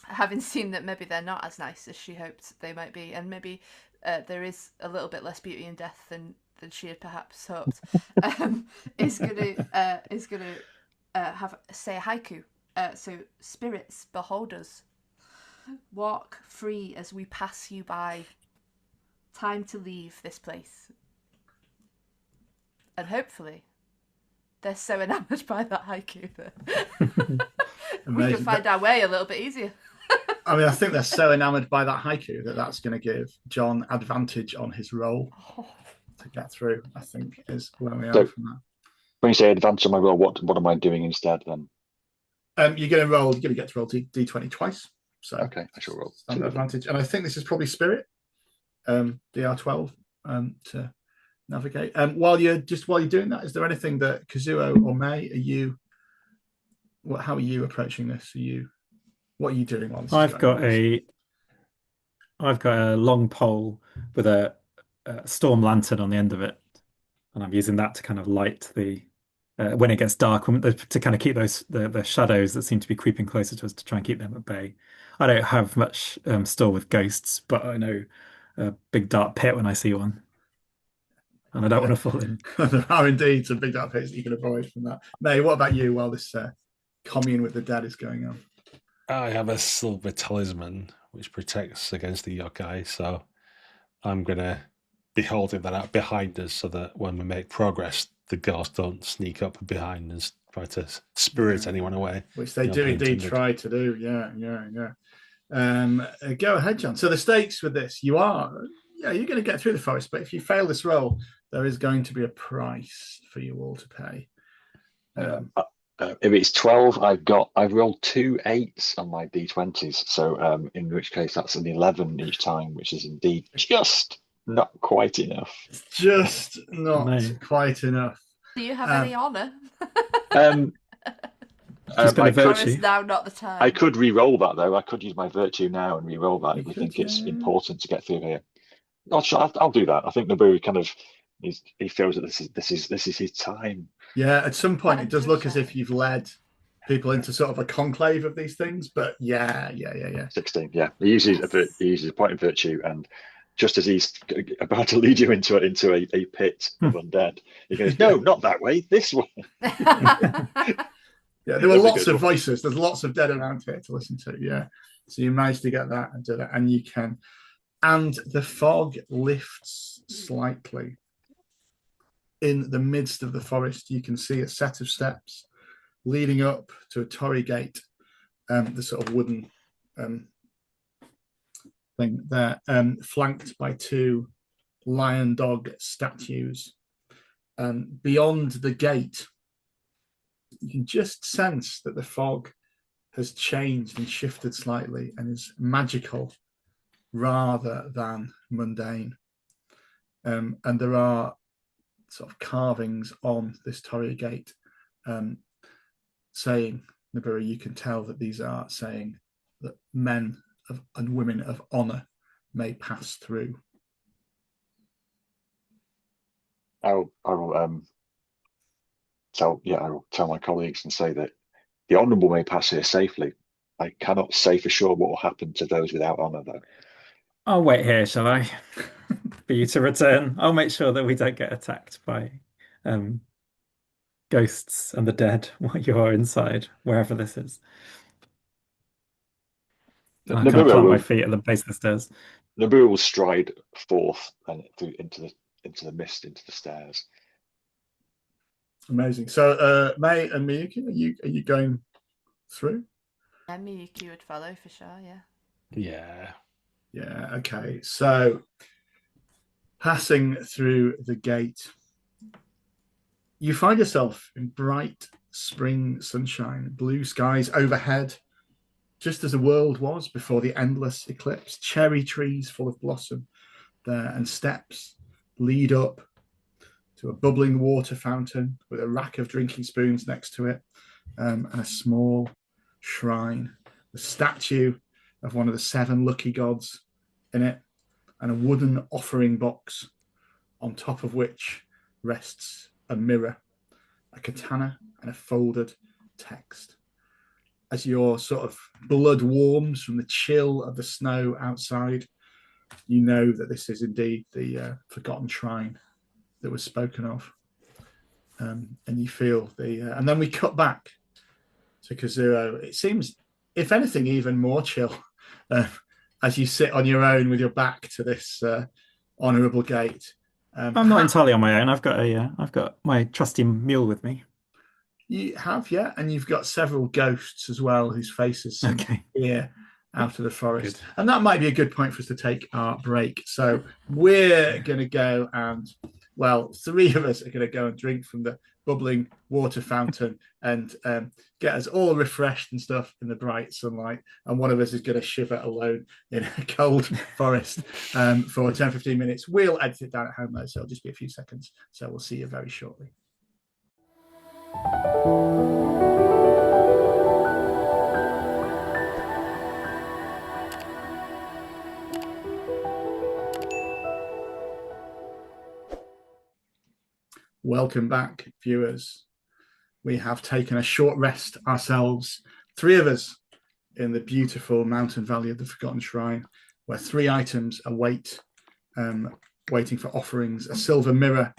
having seen that maybe they're not as nice as she hoped they might be, and maybe there is a little bit less beauty in death than she had perhaps hoped, is gonna say a haiku. So, spirits, behold us. Walk free as we pass you by. Time to leave this place. And hopefully, they're so enamoured by that haiku that we can find our way a little bit easier. I mean, I think they're so enamoured by that haiku that's going to give John advantage on his roll. To get through, I think, is where we are from that. When you say advantage on my roll, what am I doing instead then? You're going to get to roll D20 twice. So okay, I shall roll advantage, and I think this is probably spirit, DR12, to navigate. While you're doing that, is there anything that Kazuo or May how are you approaching this? What are you doing while this I've got a long pole with a storm lantern on the end of it, and I'm using that to kind of light the when it gets dark, to kind of keep the shadows that seem to be creeping closer to us, to try and keep them at bay. I don't have much store with ghosts, but I know a big dark pit when I see one, and I don't want to fall in. There are indeed some big dark pits that you can avoid from that. May, what about you while this commune with the dead is going on? I have a silver talisman which protects against the yokai, so I'm gonna be holding that out behind us so that when we make progress, the ghosts don't sneak up behind us, try to spirit anyone away. Which they do indeed try to do. Yeah. Go ahead, John. So the stakes with this, you're going to get through the forest, but if you fail this roll, there is going to be a price for you all to pay. If it's 12, I've rolled 2 8s on my D20s, so in which case that's an 11 each time, which is indeed just not quite enough. It's just not quite enough. Do you have any honour? Now not the time. I could re-roll that though. I could use my virtue now and re-roll that if we think it's important to get through here. I'll do that. I think Naboo kind of he feels that this is his time. Yeah, at some point it does look as if Shine. you've led people into sort of a conclave of these things, but yeah. 16, yeah. He uses a point of virtue, and just as he's about to lead you into a pit of undead, he goes, "No, not that way. This way." Yeah, there were Lovely lots good of one. voices. There's lots of dead around here to listen to. Yeah, so you managed to get that and do that, and you can. And the fog lifts slightly. In the midst of the forest, you can see a set of steps leading up to a torii gate, the sort of wooden thing there, flanked by two lion dog statues. Beyond the gate, you can just sense that the fog has changed and shifted slightly and is magical rather than mundane. And there are sort of carvings on this torii gate saying, Naboo, you can tell that these are saying that men and women of honor may pass through. I will tell my colleagues and say that the honourable may pass here safely. I cannot say for sure what will happen to those without honour, though. I'll wait here, shall I? For you to return. I'll make sure that we don't get attacked by ghosts and the dead while you are inside, wherever this is. I kind of plant my feet at the base of the stairs. Naboo will stride forth and into the mist, into the stairs. Amazing. So, May and Miyuki, are you going through? Yeah, Miyuki would follow for sure. Yeah. Yeah. Yeah. Okay. So, passing through the gate, you find yourself in bright spring sunshine, blue skies overhead, just as the world was before the endless eclipse. Cherry trees full of blossom there, and steps lead up to a bubbling water fountain with a rack of drinking spoons next to it, and a small shrine, the statue of one of the 7 lucky gods in it, and a wooden offering box on top of which rests a mirror, a katana, and a folded text. As your sort of blood warms from the chill of the snow outside, you know that this is indeed the forgotten shrine that was spoken of. And you feel and then we cut back to Kazuo. It seems, if anything, even more chill as you sit on your own with your back to this honourable gate. I'm not entirely on my own. I've got my trusty mule with me. You have, yeah, and you've got several ghosts as well whose faces appear out of the forest. Good. And that might be a good point for us to take our break. So we're going to go and, 3 of us are going to go and drink from the bubbling water fountain and get us all refreshed and stuff in the bright sunlight. And one of us is going to shiver alone in a cold forest for 10, 15 minutes. We'll edit it down at home, though, so it'll just be a few seconds. So we'll see you very shortly. Welcome back, viewers. We have taken a short rest ourselves, 3 of us in the beautiful mountain valley of the Forgotten Shrine, where 3 items await, waiting for offerings: a silver mirror,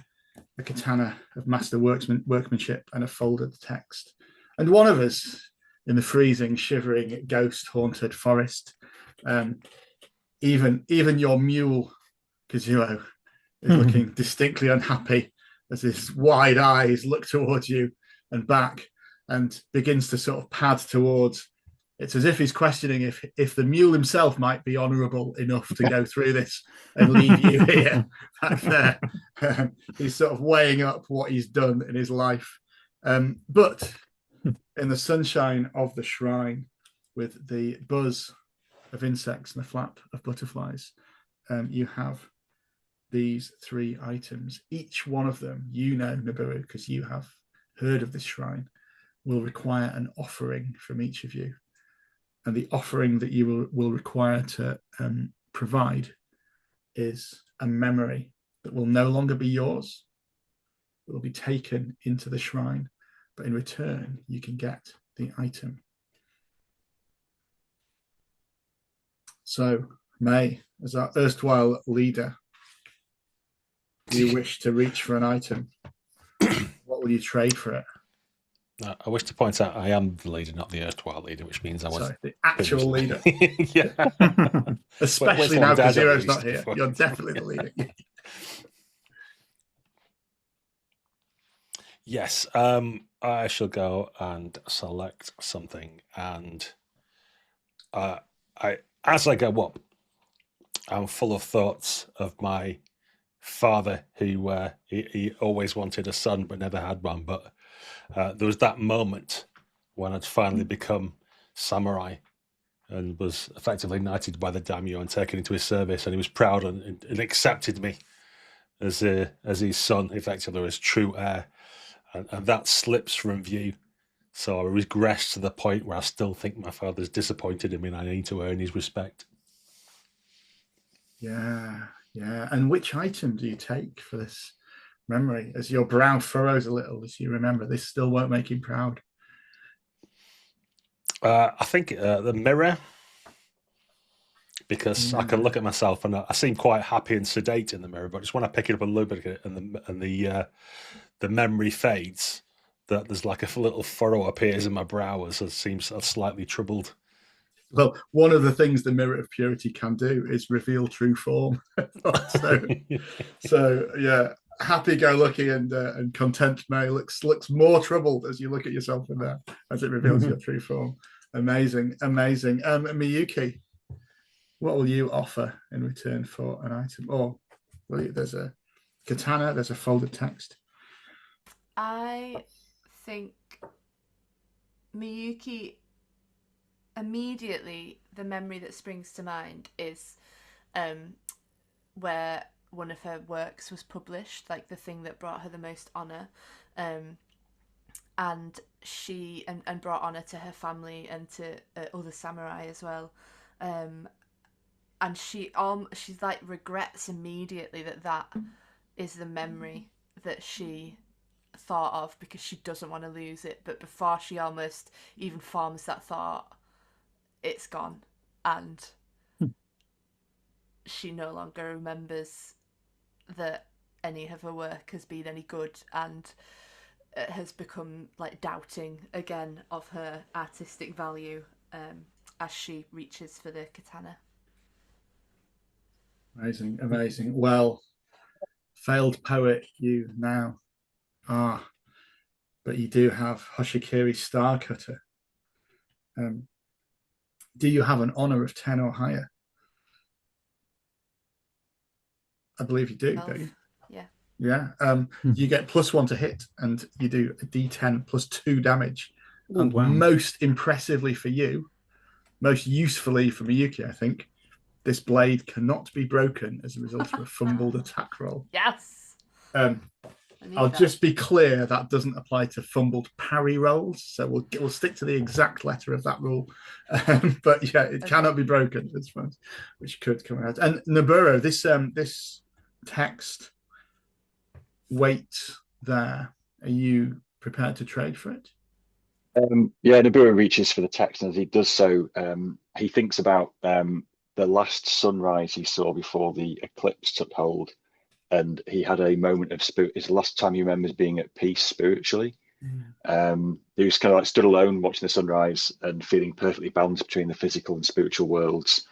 a katana of master workmanship, and a folded text. And one of us in the freezing, shivering, ghost-haunted forest. Even your mule, Kazuo, is looking distinctly unhappy as his wide eyes look towards you and back and begins to sort of pad towards. It's as if he's questioning if the mule himself might be honourable enough to go through this and leave you here back there. He's sort of weighing up what he's done in his life. But in the sunshine of the shrine, with the buzz of insects and the flap of butterflies, you have these 3 items. Each one of them, you know, Naboo, because you have heard of this shrine, will require an offering from each of you. And the offering that you will require to provide is a memory that will no longer be yours. It will be taken into the shrine, but in return, you can get the item. So, May, as our erstwhile leader, you wish to reach for an item. What will you trade for it? I wish to point out I am the leader, not the erstwhile leader, which means I was the actual leader. Yeah. Especially now because Zero's not here. You're definitely the leader. Yes, I shall go and select something, and as I go up, I'm full of thoughts of my father, who he always wanted a son but never had one. But there was that moment when I'd finally become samurai and was effectively knighted by the daimyo and taken into his service, and he was proud and accepted me as his son, effectively as true heir. And that slips from view. So I regress to the point where I still think my father's disappointed in me and I need to earn his respect. Yeah. And which item do you take for this memory? As your brow furrows a little as you remember, this still won't make him proud. I think the mirror, because I can look at myself and I seem quite happy and sedate in the mirror, but just when I pick it up a little bit and the memory fades, that there's like a little furrow appears in my brow as it seems slightly troubled. Well, one of the things the Mirror of Purity can do is reveal true form. so yeah, happy-go-lucky and content May looks more troubled as you look at yourself in there as it reveals your true form. Amazing. Miyuki, what will you offer in return for an item? Or there's a katana, there's a folded text. I think Miyuki, immediately the memory that springs to mind is where one of her works was published, like the thing that brought her the most honor, and she and brought honor to her family and to other samurai as well, and she's like regrets immediately that is the memory that she thought of because she doesn't want to lose it, but before she almost even forms that thought, it's gone, and she no longer remembers that any of her work has been any good, and has become like doubting again of her artistic value as she reaches for the katana. Amazing. Well, failed poet you now are, but you do have Hoshikiri Star Cutter. Do you have an honor of 10 or higher? I believe you do, don't you? Yeah. You get +1 to hit, and you do a D10 +2 damage. Ooh, and wow. Most impressively for you, most usefully for Miyuki, I think, this blade cannot be broken as a result of a fumbled attack roll. Yes. I'll just be clear that doesn't apply to fumbled parry rolls, so we'll stick to the exact letter of that rule. But yeah, it cannot be broken, which could come out. And Naburo, this text wait there. Are you prepared to trade for it? Yeah, Naburo reaches for the text, and as he does so, he thinks about the last sunrise he saw before the eclipse took hold. And he had a moment of spirit. It's the last time he remembers being at peace spiritually. He was kind of like stood alone watching the sunrise and feeling perfectly balanced between the physical and spiritual worlds,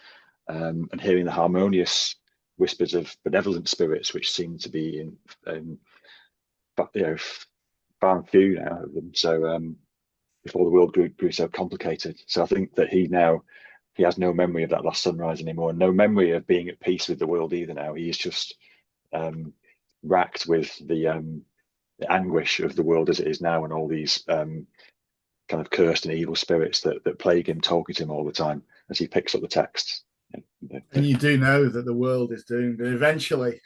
and hearing the harmonious whispers of benevolent spirits, which seem to be in far and few now of them. So before the world grew so complicated. So I think that he has no memory of that last sunrise anymore, and no memory of being at peace with the world either now. He is just racked with the anguish of the world as it is now, and all these kind of cursed and evil spirits that plague him, talking to him all the time as he picks up the text. And you do know that the world is doomed, and eventually,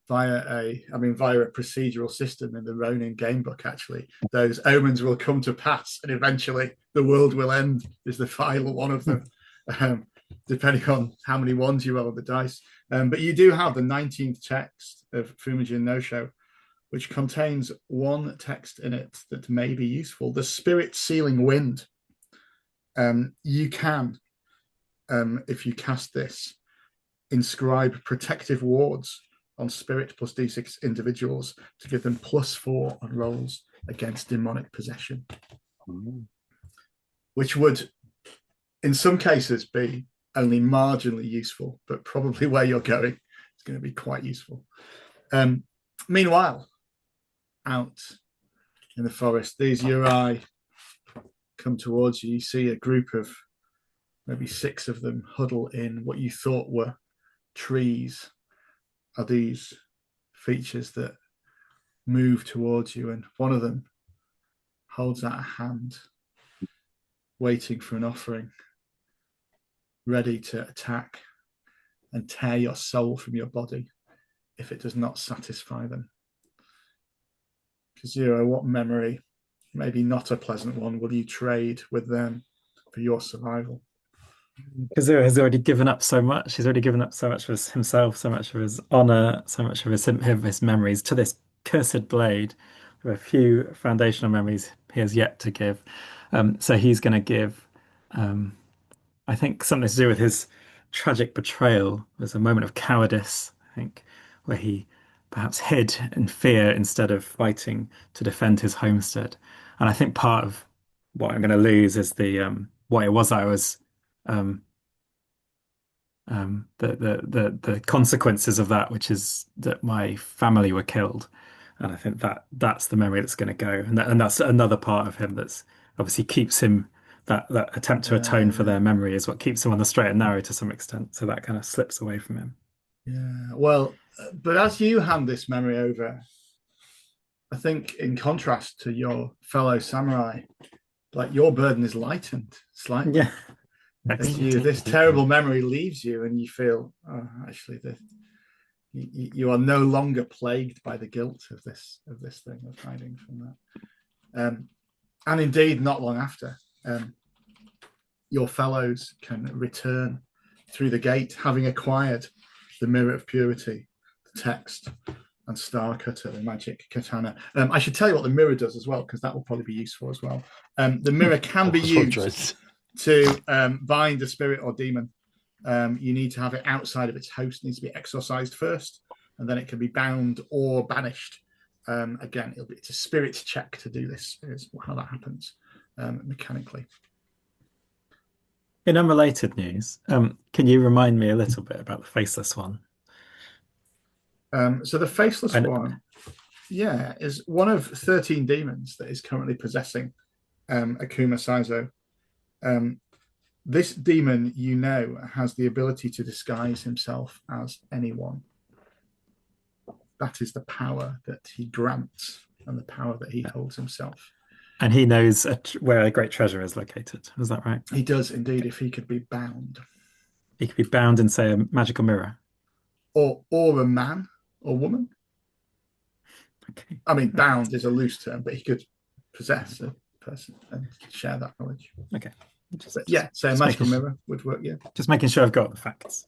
via a procedural system in the Ronin gamebook, actually, those omens will come to pass, and eventually the world will end. Is the final one of them. depending on how many ones you roll on the dice. But you do have the 19th text of Fumijin no Sho, which contains one text in it that may be useful. The Spirit Sealing Wind. You can, if you cast this, inscribe protective wards on spirit plus d6 individuals to give them +4 on rolls against demonic possession, which would, in some cases, be only marginally useful, but probably where you're going, it's going to be quite useful. Meanwhile, out in the forest, these Uri come towards you. You see a group of maybe 6 of them huddle in what you thought were trees. Are these features that move towards you, and one of them holds out a hand, waiting for an offering, ready to attack and tear your soul from your body if it does not satisfy them. Kazuo, what memory, maybe not a pleasant one, will you trade with them for your survival? Kazuo has already given up so much. He's already given up so much of himself, so much of his honor, so much of his memories to this cursed blade. There are a few foundational memories he has yet to give. So he's going to give, I think, something to do with his tragic betrayal. There's a moment of cowardice, I think, where he perhaps hid in fear instead of fighting to defend his homestead. And I think part of what I'm going to lose is the what it was I was the consequences of that, which is that my family were killed, and I think that's the memory that's going to go, and that's another part of him that's obviously keeps him that attempt to atone for their memory is what keeps him on the straight and narrow to some extent. So that kind of slips away from him. Yeah, well, but as you hand this memory over, I think in contrast to your fellow samurai, like your burden is lightened slightly. Yeah. This terrible memory leaves you, and you feel, actually, you are no longer plagued by the guilt of this thing, of hiding from that. And indeed, not long after, your fellows can return through the gate, having acquired the Mirror of Purity, the text, and Star Cutter, the magic katana. I should tell you what the mirror does as well, because that will probably be useful as well. The mirror can be used to bind a spirit or demon. You need to have it outside of its host. It needs to be exorcised first, and then it can be bound or banished. Again, it's a spirit check to do this, is how that happens mechanically. In unrelated news, can you remind me a little bit about the faceless one? So the faceless one, is one of 13 demons that is currently possessing Akuma Saizo. This demon, has the ability to disguise himself as anyone. That is the power that he grants and the power that he holds himself. And he knows where a great treasure is located. Is that right? He does indeed, if he could be bound. He could be bound in, say, a magical mirror. Or a man or woman. Okay. I mean, bound is a loose term, but he could possess a person and share that knowledge. Okay. So a magical mirror would work, yeah. Just making sure I've got the facts.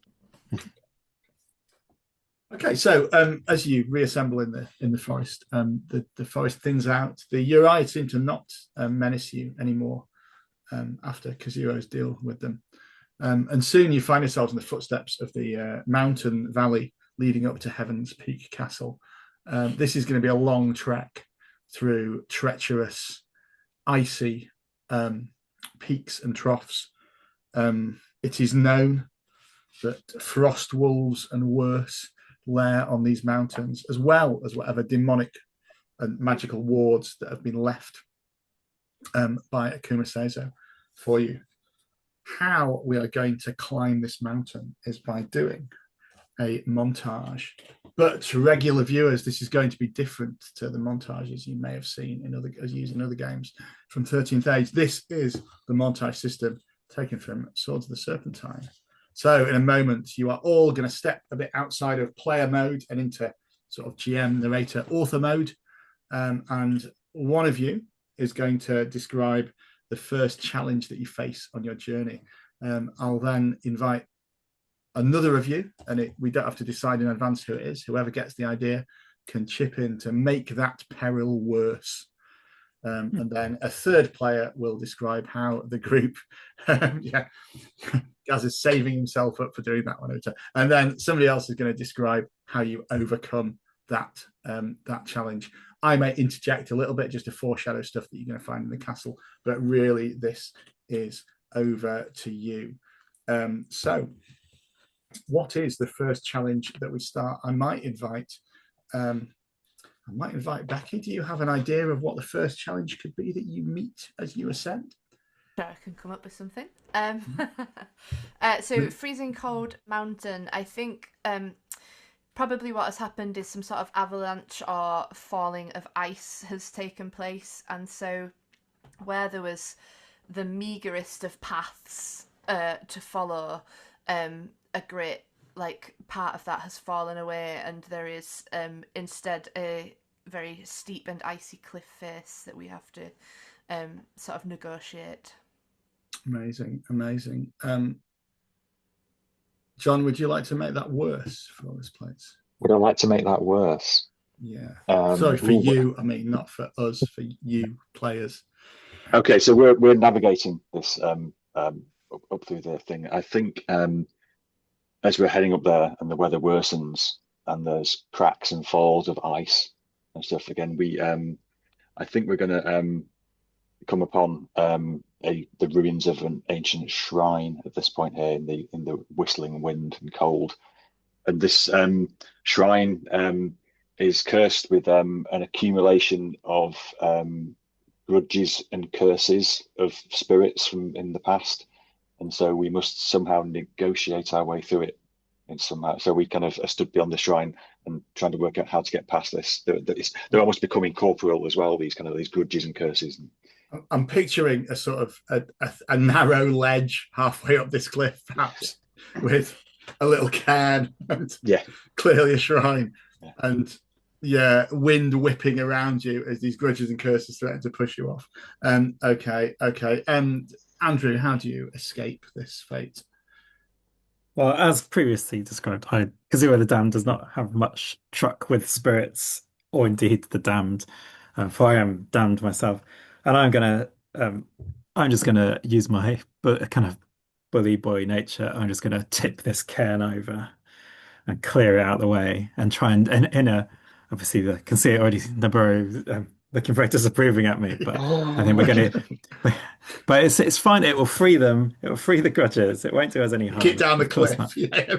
Okay, so as you reassemble in the forest, the forest thins out. The Uri seem to not menace you anymore after Kazuo's deal with them. And soon you find yourselves in the footsteps of the mountain valley leading up to Heaven's Peak Castle. This is going to be a long trek through treacherous, icy peaks and troughs. It is known that frost wolves and worse lair on these mountains, as well as whatever demonic and magical wards that have been left by Akuma Saizo for you. How we are going to climb this mountain is by doing a montage. But to regular viewers, this is going to be different to the montages you may have seen in other games from 13th Age. This is the montage system taken from Swords of the Serpentine. So in a moment, you are all going to step a bit outside of player mode and into sort of GM, narrator, author mode. And one of you is going to describe the first challenge that you face on your journey. I'll then invite another of you, and we don't have to decide in advance who it is. Whoever gets the idea can chip in to make that peril worse. And then a third player will describe how the group, Gaz is saving himself up for doing that one. And then somebody else is going to describe how you overcome that challenge. I may interject a little bit just to foreshadow stuff that you're going to find in the castle, but really this is over to you. So what is the first challenge that we start? I might invite Becky. Do you have an idea of what the first challenge could be that you meet as you ascend? Sure, I can come up with something. So freezing cold mountain, I think probably what has happened is some sort of avalanche or falling of ice has taken place, and so where there was the meagerest of paths to follow, a great part of that has fallen away, and there is instead a very steep and icy cliff face that we have to sort of negotiate. Amazing. John, would you like to make that worse for us, please? Would I like to make that worse? Yeah. Sorry for you. I mean, not for us, for you players. Okay, so we're navigating this up through the thing. I think as we're heading up there and the weather worsens and there's cracks and falls of ice and stuff again, I think we're going to come upon the ruins of an ancient shrine at this point here in the whistling wind and cold. And this shrine is cursed with an accumulation of grudges and curses of spirits from in the past, and so we must somehow negotiate our way through it. And somehow, so we kind of stood beyond the shrine and trying to work out how to get past this. They're almost becoming corporeal as well. These grudges and curses. I'm picturing a sort of a narrow ledge halfway up this cliff, perhaps, with a little cairn and clearly a shrine, and wind whipping around you as these grudges and curses threaten to push you off. Okay. Andrew, how do you escape this fate? Well, as previously described, Kazuo the Damned does not have much truck with spirits, or indeed the damned, for I am damned myself, and I'm just gonna use my kind of bully boy nature. I'm just gonna tip this cairn over and clear it out of the way, and try and obviously the can see it already. Nabarro looking very disapproving at me, but I think we're going to. But it's fine. It will free them. It will free the grudges. It won't do us any harm. Get down the cliff. Yeah.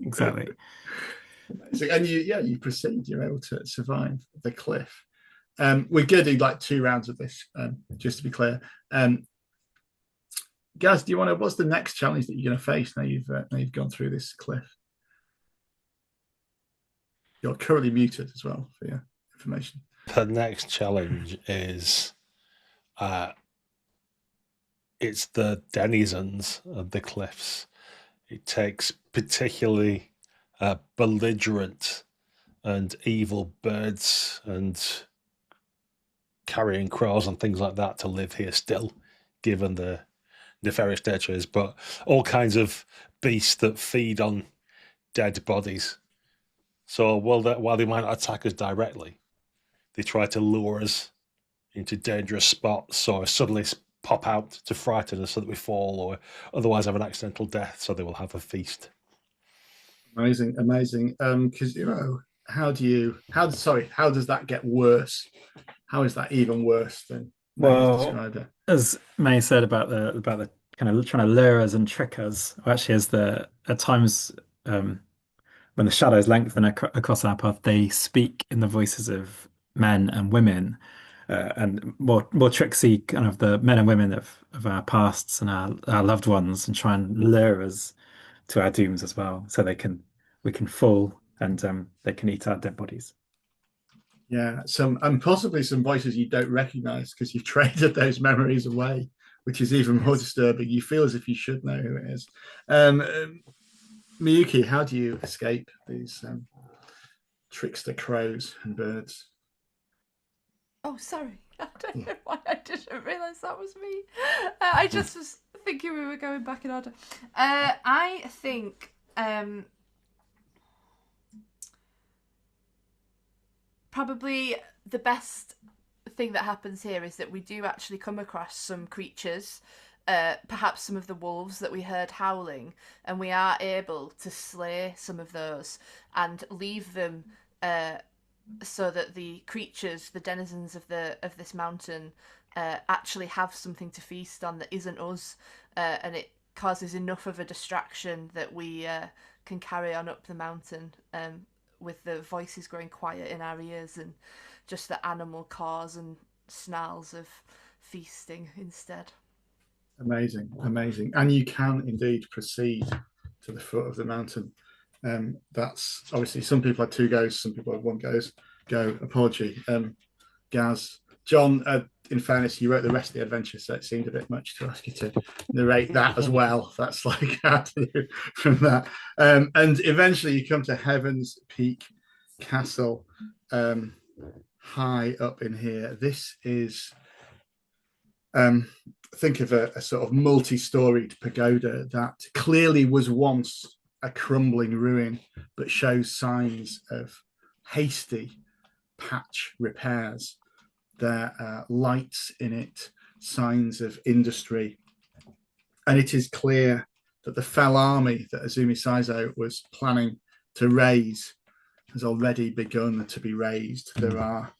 Exactly. And you proceed. You're able to survive the cliff. We're going to do 2 rounds of this, just to be clear. Gaz, do you want to? What's the next challenge that you're going to face now you've gone through this cliff? You're currently muted as well for your information. The next challenge is it's the denizens of the cliffs. It takes particularly belligerent and evil birds and carrying crows and things like that to live here still, given the nefarious natures, but all kinds of beasts that feed on dead bodies. So while they might not attack us directly, they try to lure us into dangerous spots or suddenly pop out to frighten us so that we fall or otherwise have an accidental death, so they will have a feast. Amazing. Because how does that get worse? How is that even worse than described it? As May said about the kind of trying to lure us and trick us, actually at times when the shadows lengthen across our path, they speak in the voices of men and women, and more tricksy kind of the men and women of our pasts and our loved ones, and try and lure us to our dooms as well, so we can fall and they can eat our dead bodies. Yeah, and possibly some voices you don't recognize because you've traded those memories away, which is even more disturbing. You feel as if you should know who it is. Miyuki, how do you escape these trickster crows and birds? Oh, sorry. I don't know why I didn't realise that was me. I just was thinking we were going back in order. I think probably the best thing that happens here is that we do actually come across some creatures, perhaps some of the wolves that we heard howling, and we are able to slay some of those and leave them so that the creatures, the denizens of this mountain, actually have something to feast on that isn't us, and it causes enough of a distraction that we can carry on up the mountain with the voices growing quiet in our ears and just the animal caws and snarls of feasting instead. Amazing, amazing. And you can indeed proceed to the foot of the mountain. That's obviously, some people had 2 goes, some people had 1 go. Apology. Gaz. John, in fairness, you wrote the rest of the adventure, so it seemed a bit much to ask you to narrate that as well. That's like how to do from that. And eventually you come to Heaven's Peak Castle, high up in here. This is, think of a sort of multi-storied pagoda that clearly was once a crumbling ruin, but shows signs of hasty patch repairs. There are lights in it, signs of industry. And it is clear that the fell army that Akuma Saizo was planning to raise has already begun to be raised. There are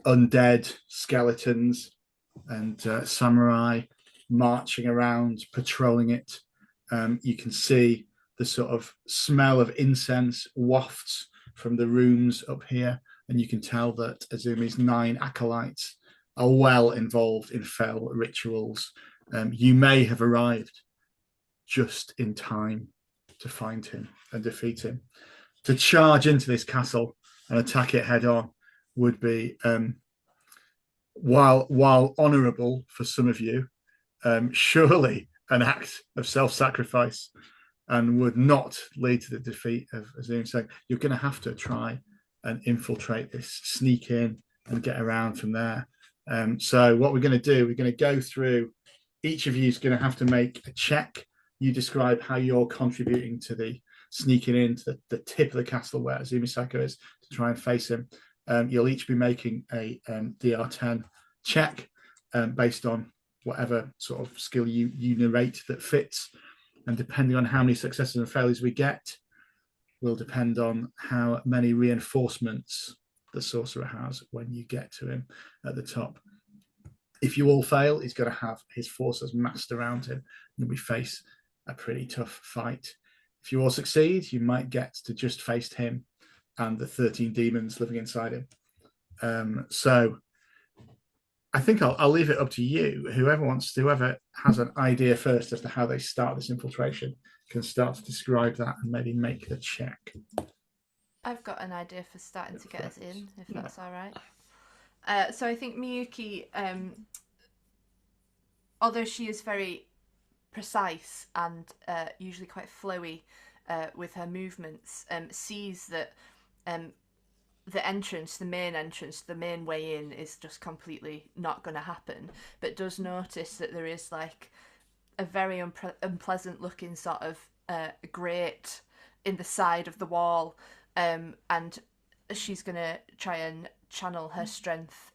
undead skeletons and samurai marching around, patrolling it. You can see the sort of smell of incense wafts from the rooms up here, and you can tell that Azumi's 9 acolytes are well involved in fell rituals. You may have arrived just in time to find him and defeat him. To charge into this castle and attack it head on would be, while honourable for some of you, surely an act of self-sacrifice, and would not lead to the defeat of Azumi. So you're going to have to try and infiltrate this, sneak in and get around from there. So what we're going to do, we're going to go through, each of you is going to have to make a check. You describe how you're contributing to the sneaking into the tip of the castle where Azumi Saizo is to try and face him. You'll each be making a DR10 check based on whatever sort of skill you narrate that fits. And depending on how many successes and failures we get, will depend on how many reinforcements the sorcerer has when you get to him at the top. If you all fail, he's going to have his forces massed around him, and we face a pretty tough fight. If you all succeed, you might get to just face him and the 13 demons living inside him. So I think I'll leave it up to you. Whoever has an idea first as to how they start this infiltration can start to describe that and maybe make the check. I've got an idea for starting to get us in, if that's all right. So I think Miyuki, although she is very precise and usually quite flowy with her movements, sees that the main entrance, the main way in is just completely not going to happen, but does notice that there is like a very unpleasant looking sort of grate in the side of the wall, and she's going to try and channel her strength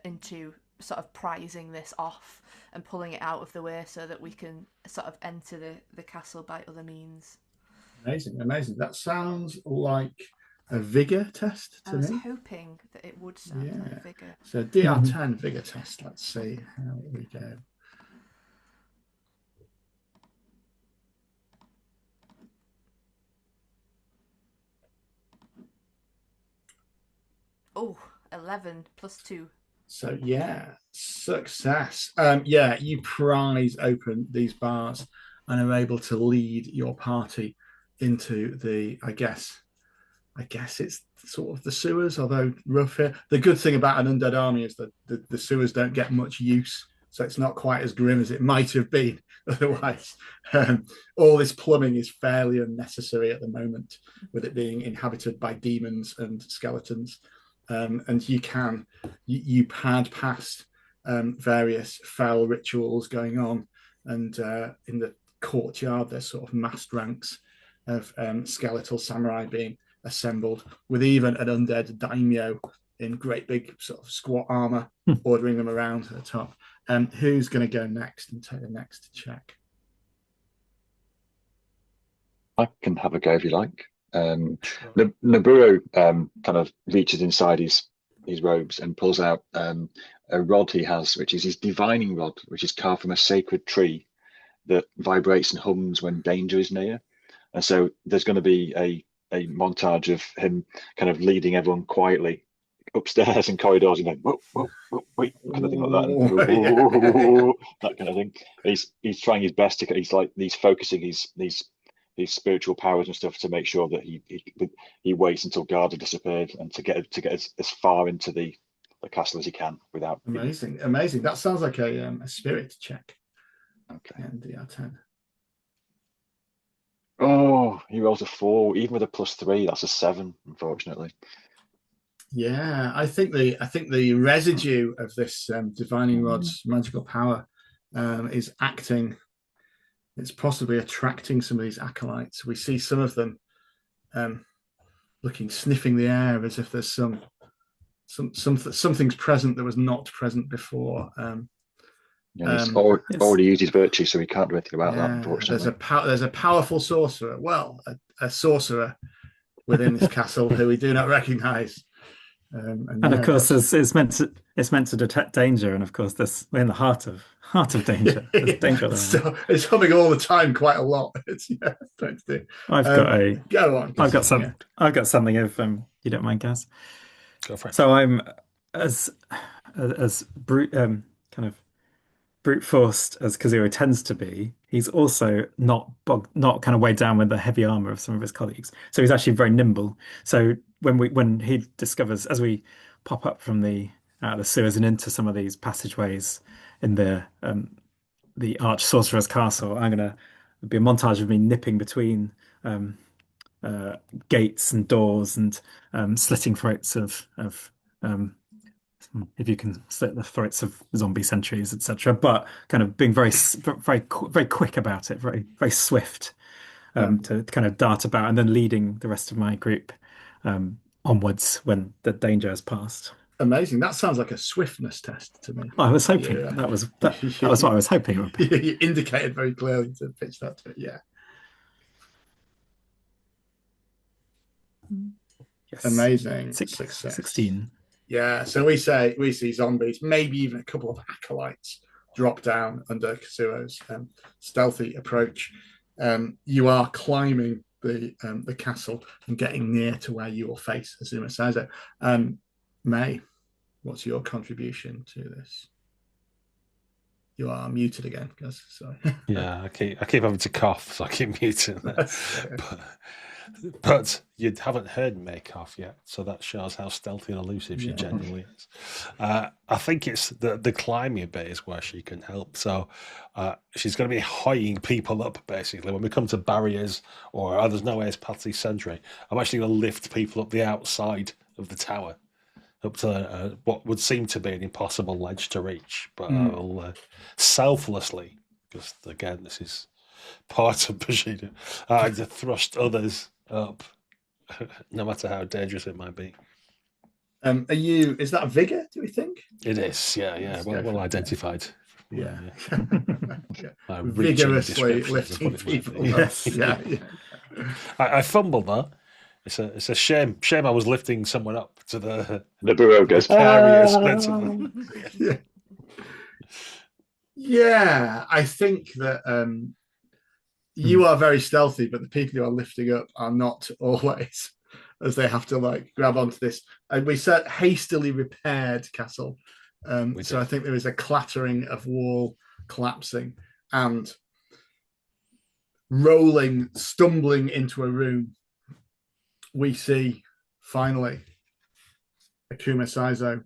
into sort of prizing this off and pulling it out of the way so that we can sort of enter the castle by other means. Amazing. That sounds like a vigor test to me. I was hoping that it would sound like vigor. So DR10 vigor test. Let's see how we go. Oh, 11 plus 2. So success. You prise open these bars and are able to lead your party into the, I guess it's sort of the sewers, although rough here. The good thing about an undead army is that the sewers don't get much use, so it's not quite as grim as it might have been otherwise. All this plumbing is fairly unnecessary at the moment, with it being inhabited by demons and skeletons. And you pad past various foul rituals going on, and in the courtyard there's sort of massed ranks of skeletal samurai being assembled, with even an undead daimyo in great big sort of squat armor ordering them around at the top. Who's going to go next and take the next check? I can have a go if you like. Sure. Noburo kind of reaches inside his robes and pulls out a rod he has, which is his divining rod, which is carved from a sacred tree that vibrates and hums when danger is near. And so there's going to be a montage of him kind of leading everyone quietly upstairs and corridors, and going, whoa, whoa, whoa, wait, kind of thing like that, and, that kind of thing. He's trying his best to. He's focusing these spiritual powers and stuff to make sure that he waits until guards have disappeared and to get as far into the castle as he can without. Amazing. That sounds like a spirit check. Okay. And DR10. Oh, he rolls a 4. Even with a +3, that's a 7. Unfortunately. Yeah, I think the residue of this divining rod's magical power is acting. It's possibly attracting some of these acolytes. We see some of them sniffing the air as if there's something's present that was not present before. He's already used his virtue, so he can't do anything about that, unfortunately. There's a powerful sorcerer. Well, a sorcerer within this castle who we do not recognise. And of course, it's meant to detect danger, and of course, we're in the heart of danger. There's danger. So it's humming all the time, quite a lot. It's trying to do. Go on. I've got something if you don't mind, Gaz. Go for it. So I'm as brute kind of brute forced as Kazuo tends to be. He's also not kind of weighed down with the heavy armor of some of his colleagues. So he's actually very nimble. So when he discovers, as we pop up from out of the sewers and into some of these passageways in the Arch Sorcerer's Castle, I'm gonna be a montage of me nipping between gates and doors and slitting throats of if you can slit the throats of zombie sentries, etc. But kind of being very quick about it, very very swift to kind of dart about, and then leading the rest of my group onwards when the danger has passed. Amazing. That sounds like a swiftness test to me. I was hoping that was what I was hoping it would be. You indicated very clearly to pitch that to it. Yeah. Yes. Amazing. Success. 16. Yeah. So we see zombies, maybe even a couple of acolytes drop down under Kazuo's stealthy approach. You are climbing the castle and getting near to where you will face Akuma Saizo. May, what's your contribution to this? You are muted again, guys. Sorry. Yeah, I keep having to cough, so I keep muting that. But you haven't heard May cough yet, so that shows how stealthy and elusive she genuinely is. I think it's the climbing bit is where she can help. So she's going to be hoying people up, basically. When we come to barriers or there's no ace patsy sentry, I'm actually going to lift people up the outside of the tower, up to what would seem to be an impossible ledge to reach. But I'll selflessly, because again, this is part of Bushido, to thrust others up, no matter how dangerous it might be. Is that vigor, do we think? It is, yeah. Well identified. Yeah. Vigorously lifting people. Yes. Yeah. I fumbled that. It's a shame. Shame I was lifting someone up to the Noburo goes. Yeah, I think that you are very stealthy, but the people you are lifting up are not always, as they have to grab onto this. And we said hastily repaired castle. So I think there is a clattering of wall collapsing and stumbling into a room. We see finally Akuma Saizo.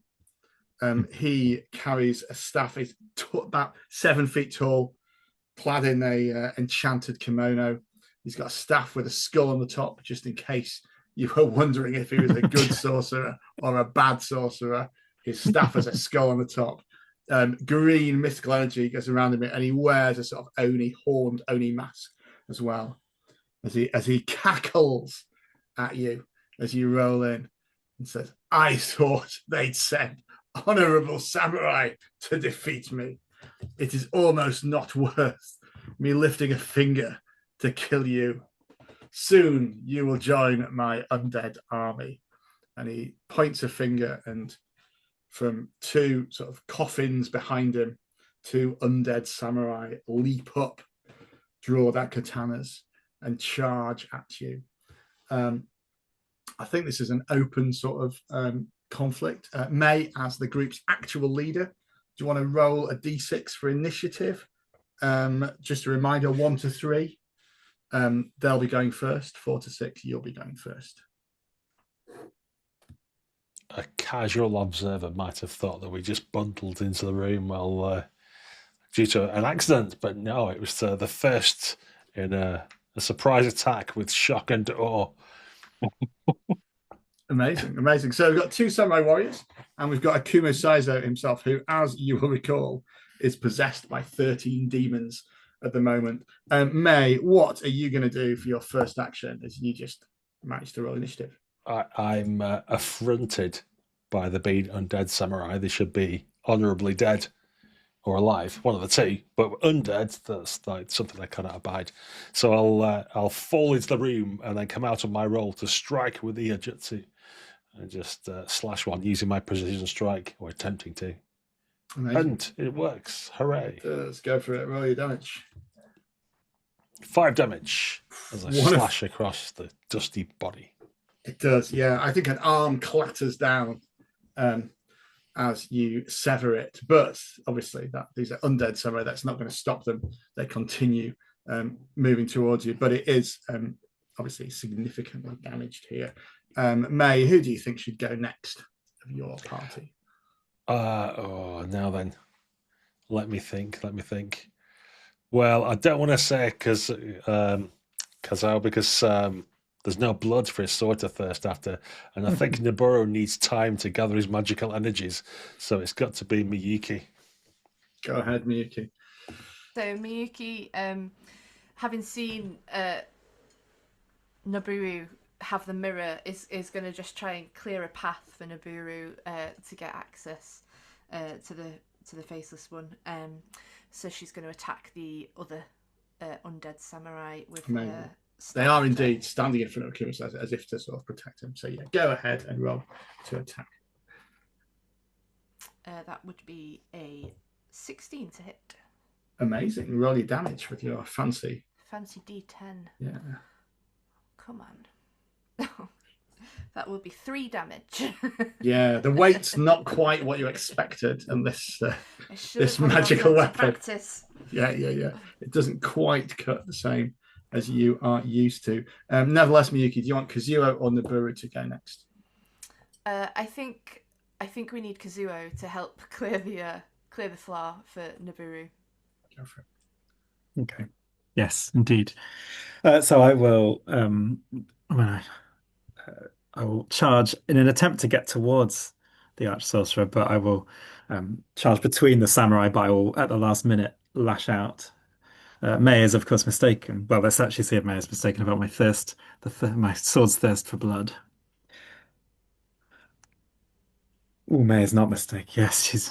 He carries a staff. He's about 7 feet tall, clad in a enchanted kimono. He's got a staff with a skull on the top, just in case you were wondering if he was a good sorcerer or a bad sorcerer. His staff has a skull on the top. green mystical energy goes around him, and he wears a sort of horned Oni mask as well, as he cackles at you as you roll in and says, "I thought they'd send honorable samurai to defeat me. It is almost not worth me lifting a finger to kill you. Soon you will join my undead army." And he points a finger, and from two sort of coffins behind him, two undead samurai leap up, draw their katanas, and charge at you. I think this is an open sort of conflict. May, as the group's actual leader, do you want to roll a d6 for initiative? Just a reminder, 1 to 3. They'll be going first. 4 to 6, you'll be going first. A casual observer might have thought that we just bundled into the room due to an accident, but no, it was the first in a surprise attack with shock and awe. Amazing. So we've got 2 samurai warriors, and we've got Akuma Saizo himself, who, as you will recall, is possessed by 13 demons at the moment. May, what are you going to do for your first action as you just managed to roll initiative? I'm affronted by the being undead samurai. They should be honourably dead or alive, one of the two. But undead, that's like something I cannot abide. So I'll fall into the room and then come out of my role to strike with the jutsu and just slash one using my precision strike, or attempting to. Amazing. And it works. Hooray! Let's go for it. Roll your damage. 5 damage as I slash across the dusty body. It does, yeah. I think an arm clatters down as you sever it, but obviously these are undead samurai. That's not going to stop them. They continue moving towards you, but it is obviously significantly damaged here. May, who do you think should go next of your party? Now then, let me think. Well, I don't want to say because there's no blood for his sword to thirst after, and I think Noboru needs time to gather his magical energies, so it's got to be Miyuki. Go ahead, Miyuki. So Miyuki, having seen Noboru have the mirror, is going to just try and clear a path for Noboru to get access to the faceless one. So she's going to attack the other undead samurai with her. They are indeed standing in front of Akuma as if to sort of protect him. So yeah, go ahead and roll to attack. That would be a 16 to hit. Amazing. Roll your damage with your fancy D10. Yeah. Come on. That will be 3 damage. Yeah, the weight's not quite what you expected, and this magical weapon. Practice. Yeah. It doesn't quite cut the same as you are used to. Nevertheless, Miyuki, do you want Kazuo or Noboru to go next? I think we need Kazuo to help clear the floor for Noboru. Go for it. Okay. Yes, indeed. So I will. I will charge in an attempt to get towards the arch sorcerer, but I will charge between the samurai. But I will, at the last minute, lash out. May is, of course, mistaken. Well, let's actually see if May is mistaken about my thirst, my sword's thirst for blood. Oh, May is not mistaken. Yes, she's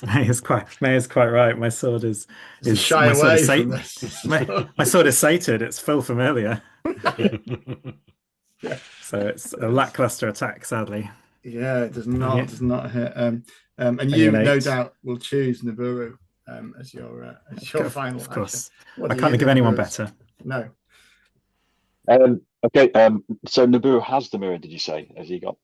May is quite right. My sword is shy away from this. My sword is sated. It's full familiar. Yeah. So it's a lackluster attack, sadly. Yeah, it does not hit. And you, no doubt, will choose Noboru as your final action. Of course. I can't think of anyone better. No. Okay. So Noboru has the mirror, did you say? Has he got?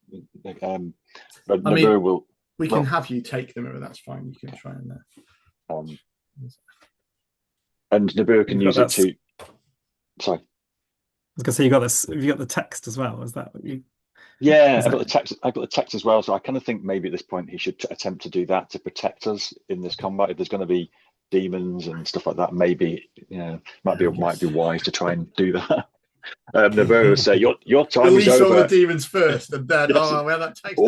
But Noboru will. We can have you take the mirror. That's fine. You can try and. And Noboru can use it to. Sorry. I was going to say, you got this. Have you got the text as well? Is that what you? Yeah, I've got the text as well. So I kind of think maybe at this point he should attempt to do that to protect us in this combat. If there's going to be demons and stuff like that, maybe might be wise to try and do that. Noboru will say, "Your time is over." Release all the demons first, and then well, that text.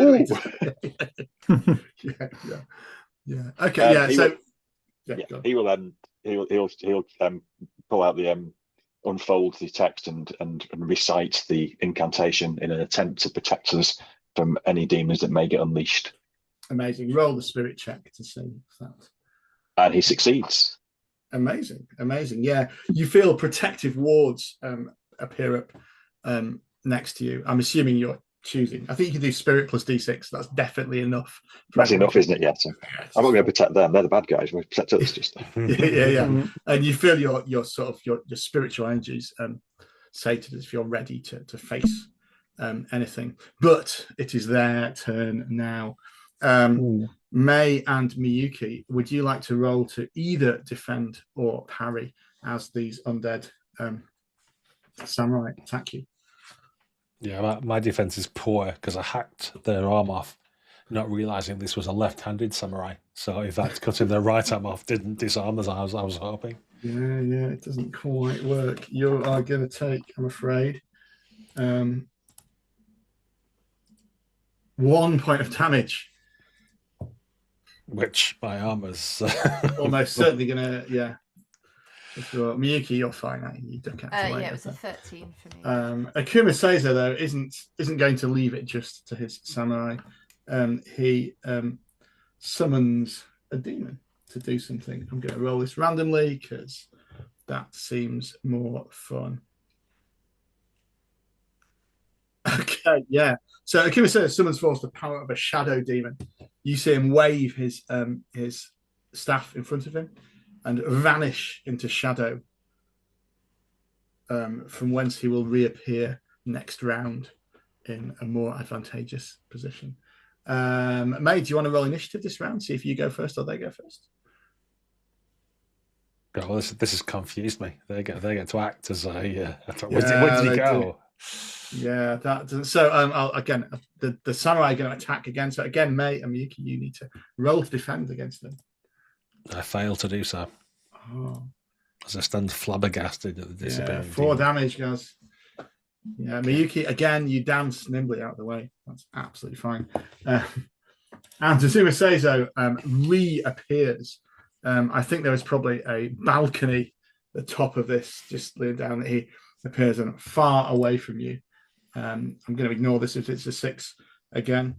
Yeah. Okay. Yeah. He So will, yeah. yeah, Go on. he'll pull out the unfold the text and recite the incantation in an attempt to protect us from any demons that may get unleashed. Amazing. Roll the spirit check to see if that's And he succeeds. amazing. Amazing. Yeah. You feel protective wards appear up next to you. I'm assuming you're choosing. I think you can do spirit plus d6. That's definitely enough. That's enough, isn't it? Yeah. So I'm not going to protect them. They're the bad guys. We'll protect us. Just yeah. And you feel your sort of your spiritual energies say to us if you're ready to face anything. But it is their turn now. May and Miyuki, would you like to roll to either defend or parry as these undead samurai attack you? Yeah, my defense is poor because I hacked their arm off, not realizing this was a left-handed samurai. So in fact, cutting their right arm off didn't disarm as I was hoping. Yeah, it doesn't quite work. You are going to take, I'm afraid, 1 point of damage. Which my armor's almost certainly going to, yeah. If you're Miyuki, you're fine. You duck out. Yeah, it was a 13 for me. Akuma Saizo though isn't going to leave it just to his samurai. He summons a demon to do something. I'm going to roll this randomly because that seems more fun. Okay, yeah. So Akuma Saizo summons forth the power of a shadow demon. You see him wave his staff in front of him and vanish into shadow, from whence he will reappear next round in a more advantageous position. May, do you want to roll initiative this round? See if you go first or they go first. Oh, this has confused me. They get to act as where did he go? Do. Yeah, that doesn't. So again, the samurai are going to attack again. So again, May and Miyuki, you need to roll to defend against them. I fail to do so. Oh. As I stand flabbergasted at the disappearing. 4 damage, guys. Yeah, Miyuki, again, you dance nimbly out of the way. That's absolutely fine. And Akuma Saizo reappears. I think there was probably a balcony at the top of this, just laying down that he appears and far away from you. I'm going to ignore this if it's a 6 again.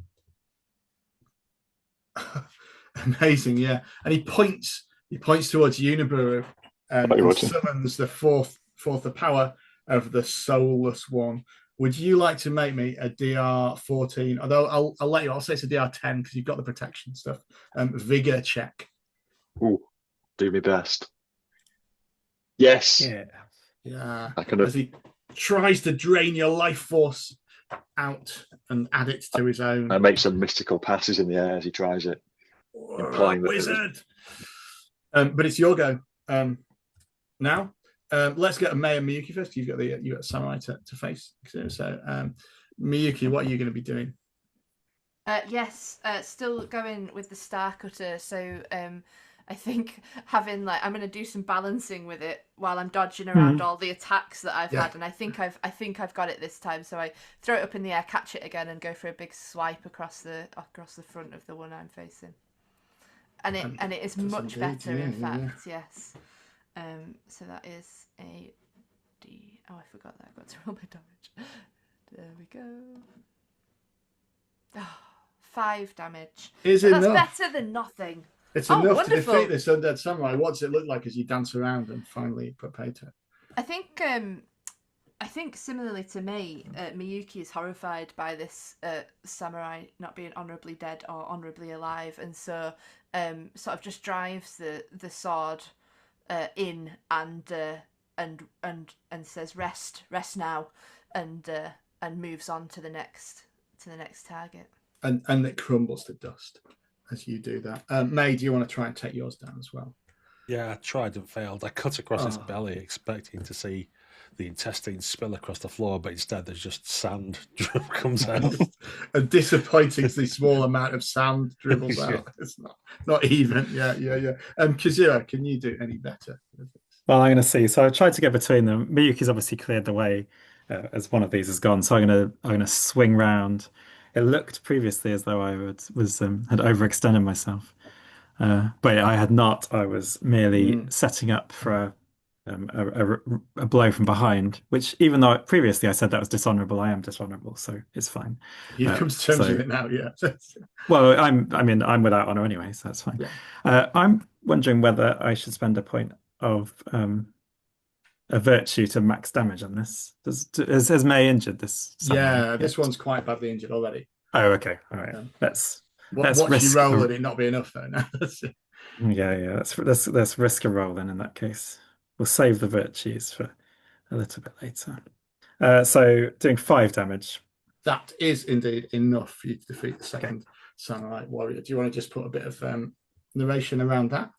Amazing, yeah. And he points towards Uniburu and summons the fourth of power of the soulless one. Would you like to make me a DR 14? Although I'll let you. I'll say it's a DR 10 because you've got the protection stuff. Vigor check. Ooh, do my best. Yes. Yeah. As he tries to drain your life force out and add it to his own. I make some mystical passes in the air as he tries it. Implying that wizard. But it's your go. Now, let's get May and Miyuki first. You've got samurai to face. So, Miyuki, what are you going to be doing? Yes, still going with the star cutter. So, I think I'm going to do some balancing with it while I'm dodging around all the attacks that I've had, and I think I've got it this time. So I throw it up in the air, catch it again, and go for a big swipe across the front of the one I'm facing. And it is much better, in fact. Yes. So that is a D. Oh, I forgot that. I've got to roll my damage. There we go. Oh, 5 damage. That's better than nothing. It's enough wonderful. To defeat this undead samurai. What's it look like as you dance around and finally put pay to it? I think similarly to me, Miyuki is horrified by this samurai not being honourably dead or honourably alive, and so sort of just drives the sword in and says rest now, and moves on to the next target. And it crumbles to dust as you do that. May, do you want to try and take yours down as well? Yeah, I tried and failed. I cut across his belly, expecting to see the intestines spill across the floor, but instead there's just sand comes out. A disappointingly small amount of sand dribbles out. It's not even. Yeah. Kazuya, can you do any better? Well, I'm going to see. So I tried to get between them. Miyuki's obviously cleared the way as one of these is gone. So I'm going to swing round. It looked previously as though I had overextended myself. But I had not. I was merely setting up for a blow from behind, which even though previously I said that was dishonorable, I am dishonorable, so it's fine. You've come to terms with it now, yeah. Well, I'm without honor anyway, so that's fine. Yeah. I'm wondering whether I should spend a point of a virtue to max damage on this. Has May injured this samurai Yeah, this yet? one's quite badly injured already. Oh, okay. All right. Let's What risk you roll, would it not be enough though? No. yeah. Let's risk a roll then in that case. We'll save the virtues for a little bit later. So doing 5 damage. That is indeed enough for you to defeat the second samurai warrior. Do you want to just put a bit of narration around that?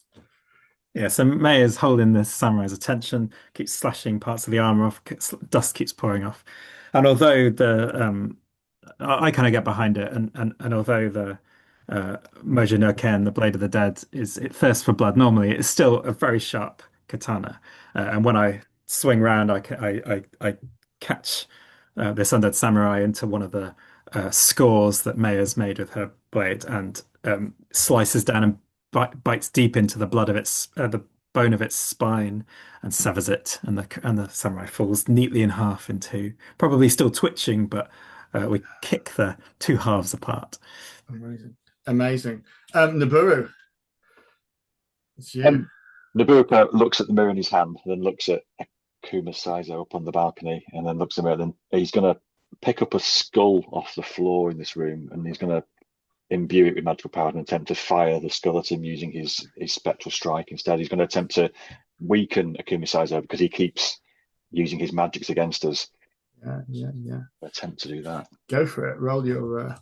Yeah, so May is holding this samurai's attention, keeps slashing parts of the armor off, dust keeps pouring off. And although I kind of get behind it, and although the Mojo no Ken, the Blade of the Dead, it thirsts for blood normally, it's still a very sharp katana. And when I swing round, I catch this undead samurai into one of the scores that May has made with her blade and slices down and bites deep into the blood of the bone of its spine and severs it, and the samurai falls neatly in half in two, probably still twitching, but we kick the two halves apart. Amazing. Naburu, it's you. Naburu looks at the mirror in his hand, then looks at Akuma Saizo up on the balcony, and then looks at the mirror. Then he's going to pick up a skull off the floor in this room, and he's going to imbue it with magical power and attempt to fire the skull at him using his spectral strike. Instead, he's going to attempt to weaken Akuma Saizo because he keeps using his magics against us. Yeah. Attempt to do that. Go for it. Roll your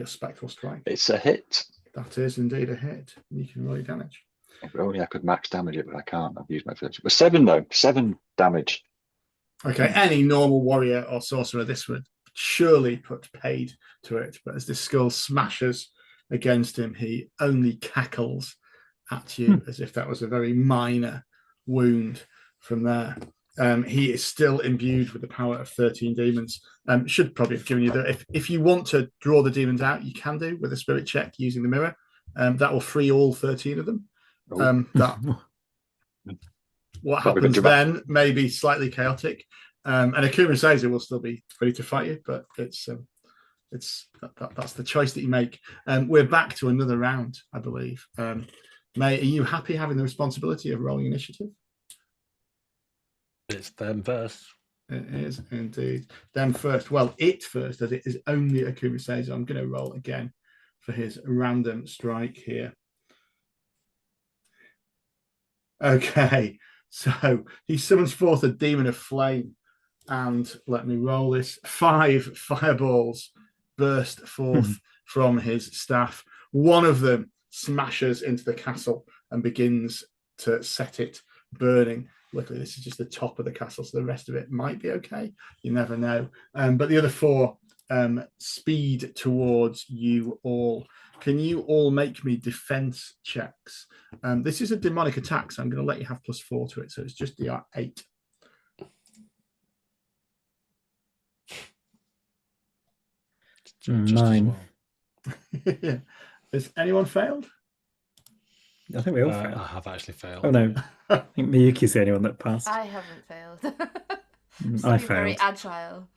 spectral strike. It's a hit. That is indeed a hit. You can roll your damage. If only I could max damage it, but I can't. I've used my virtue. But 7 though. 7 damage. Okay, any normal warrior or sorcerer, this would surely put paid to it. But as this skull smashes against him, he only cackles at you as if that was a very minor wound from there. He is still imbued with the power of 13 demons. Should probably have given you that. If you want to draw the demons out, you can do with a spirit check using the mirror. That will free all 13 of them. What happens then may be slightly chaotic. And Akuma Saizo will still be ready to fight you, but that's the choice that you make. We're back to another round, I believe. May, are you happy having the responsibility of rolling initiative? It's them first. It is indeed them first. Well, it first, as it is only Akuma Saizo. I'm going to roll again for his random strike here. Okay, so he summons forth a demon of flame, and let me roll this. 5 fireballs burst forth from his staff. One of them smashes into the castle and begins to set it burning. Luckily, this is just the top of the castle, so the rest of it might be okay. You never know. But the other 4 speed towards you all. Can you all make me defense checks? This is a demonic attack, so I'm going to let you have +4 to it. So it's just the 8. Just 9. Yeah. Has anyone failed? I think we all failed. I have actually failed. Oh no, I think Miyuki's the only one that passed. I haven't failed. I failed. Very agile.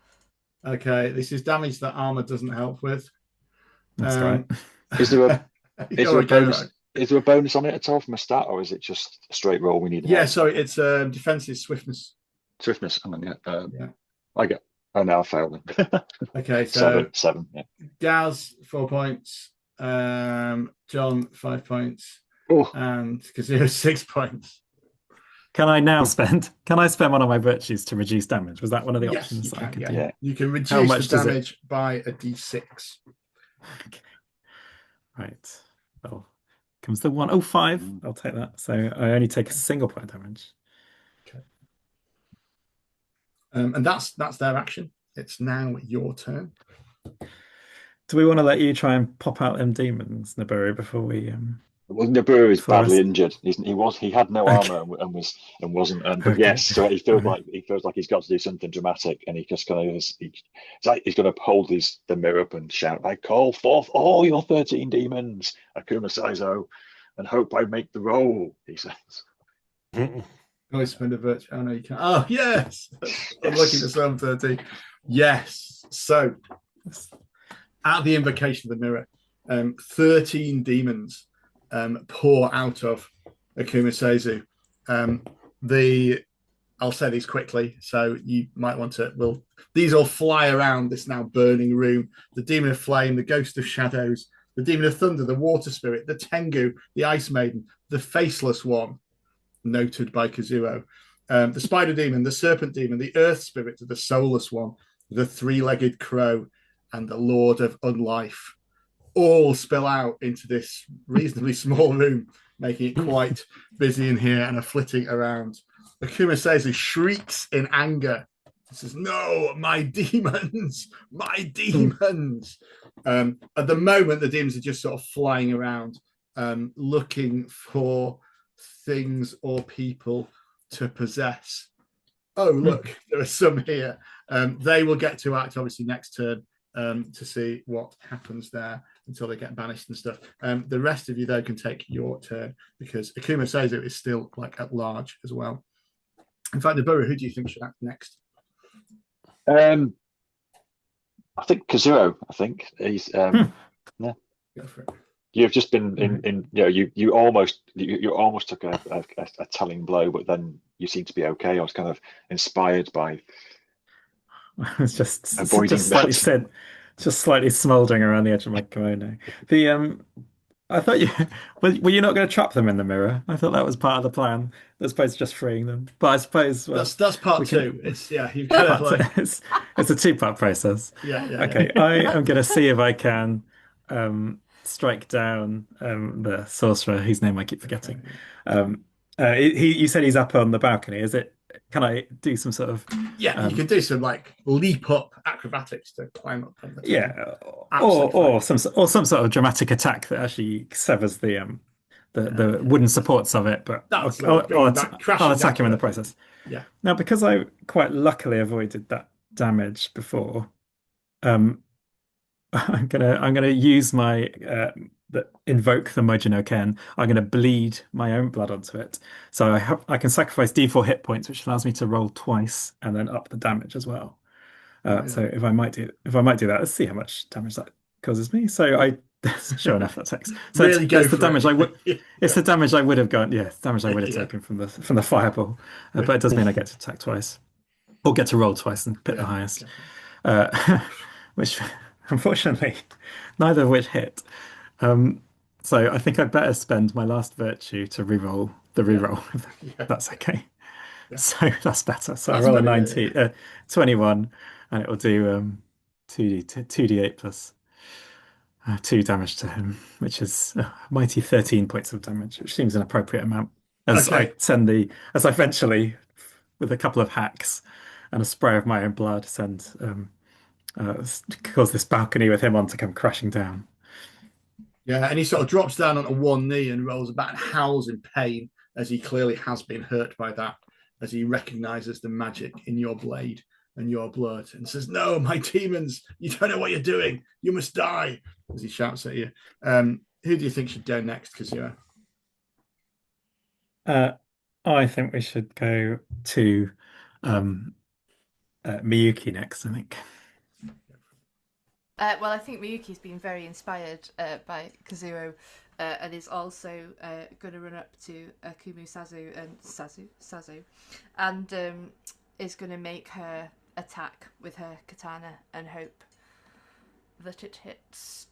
Okay, this is damage that armor doesn't help with. That's right. Is there a bonus on it at all from a stat, or is it just a straight roll? We need. Yeah, sorry, it's defensive swiftness. Swiftness. Hang on, yeah. I get. Oh, now I failed. Okay, so 7. Yeah. Gaz 4 points. John 5 points. Oh. And Kazuo 6 points. Can I spend one of my virtues to reduce damage? Was that one of the options I could do? Yeah. You can reduce the damage by a d6. Okay. Right. Well, comes the 1. Oh, 5. I'll take that. So I only take a single point damage. Okay. And that's their action. It's now your turn. Do we want to let you try and pop out them demons, Naburu, before we Well, Naburu is badly injured. He had no armor and wasn't. But yes, so he feels like he's got to do something dramatic, and he just kind of he's going to hold the mirror up and shout, "I call forth all your 13 demons, Akuma Saizo," and hope I make the roll, he says. Oh, spend a virtue. Oh, no, you can't. Oh, yes. I'm looking at Psalm 13. Yes. So, at the invocation of the mirror, 13 demons pour out of Akuma Saizo. I'll say these quickly, so you might want to. These all fly around this now burning room. The demon of flame, the ghost of shadows, the demon of thunder, the water spirit, the Tengu, the ice maiden, the faceless one, noted by Kazuo, the spider demon, the serpent demon, the earth spirit, the soulless one, the three-legged crow, and the lord of unlife, all spill out into this reasonably small room, making it quite busy in here and are flitting around. Akuma Saizo shrieks in anger. He says, "No, my demons, my demons." At the moment, the demons are just sort of flying around, looking for things or people to possess. Oh, look, there are some here. They will get to act, obviously, next turn to see what happens there until they get banished and stuff. The rest of you, though, can take your turn because Akuma Saizo is still at large as well. In fact, Deborah, who do you think should act next? I think Kazuo. I think he's yeah. Go for it. You've just been in you almost took a telling blow, but then you seem to be okay. I was kind of inspired by. It's just slightly smouldering around the edge of my kimono. I thought were you not going to trap them in the mirror? I thought that was part of the plan, as opposed to just freeing them. But I suppose that's part two. You've got to it's a two-part process. Yeah. Okay, I am going to see if I can strike down the sorcerer whose name I keep forgetting. You said he's up on the balcony. Is it? Can I do some sort of? Yeah, you can do some leap up acrobatics to climb up on the table. Yeah, or some sort of dramatic attack that actually severs the wooden supports of it, but I'll attack him in the process. Yeah. Now, because I quite luckily avoided that damage before, I'm gonna use my invoke the Mojino Ken. I'm gonna bleed my own blood onto it, so I can sacrifice D4 hit points, which allows me to roll twice and then up the damage as well. So if I might do that, let's see how much damage that causes me. So sure enough, that takes. So really it's the damage I would. It's the damage I would have gone. Yeah, damage I would have taken from the fireball. But it does mean I get to attack twice, or get to roll twice and pick the highest. Which unfortunately, neither of which hit. So I think I'd better spend my last virtue to reroll the reroll. If that's okay. Yeah. So that's better. So I roll a 19, 21, and it will do 2d8 plus 2 damage to him, which is a mighty 13 points of damage, which seems an appropriate amount. As I eventually, with a couple of hacks and a spray of my own blood, cause this balcony with him on to come crashing down. Yeah, and he sort of drops down onto one knee and rolls about and howls in pain as he clearly has been hurt by that, as he recognizes the magic in your blade and your blood and says, "No, my demons, you don't know what you're doing. You must die," as he shouts at you. Who do you think should go next, Kazuo? I think we should go to Miyuki next, I think. Well, I think Miyuki's been very inspired by Kazuo and is also going to run up to Akuma Saizo and is going to make her attack with her katana and hope that it hits.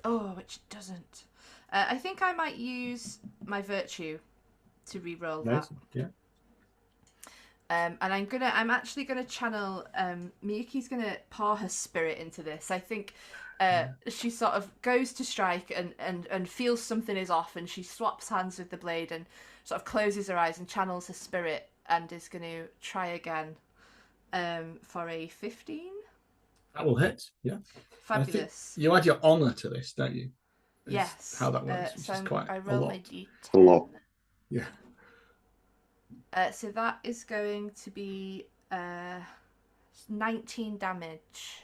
Which it doesn't. I think I might use my virtue to re-roll that. Yeah. And I'm actually gonna channel Miyuki's gonna pour her spirit into this. I think she sort of goes to strike and feels something is off, and she swaps hands with the blade and sort of closes her eyes and channels her spirit and is gonna try again for a 15. That will hit, yeah. Fabulous. You add your honor to this, don't you? Yes. How that works, which is quite I roll a lot. my d10. A lot. Yeah. So that is going to be 19 damage.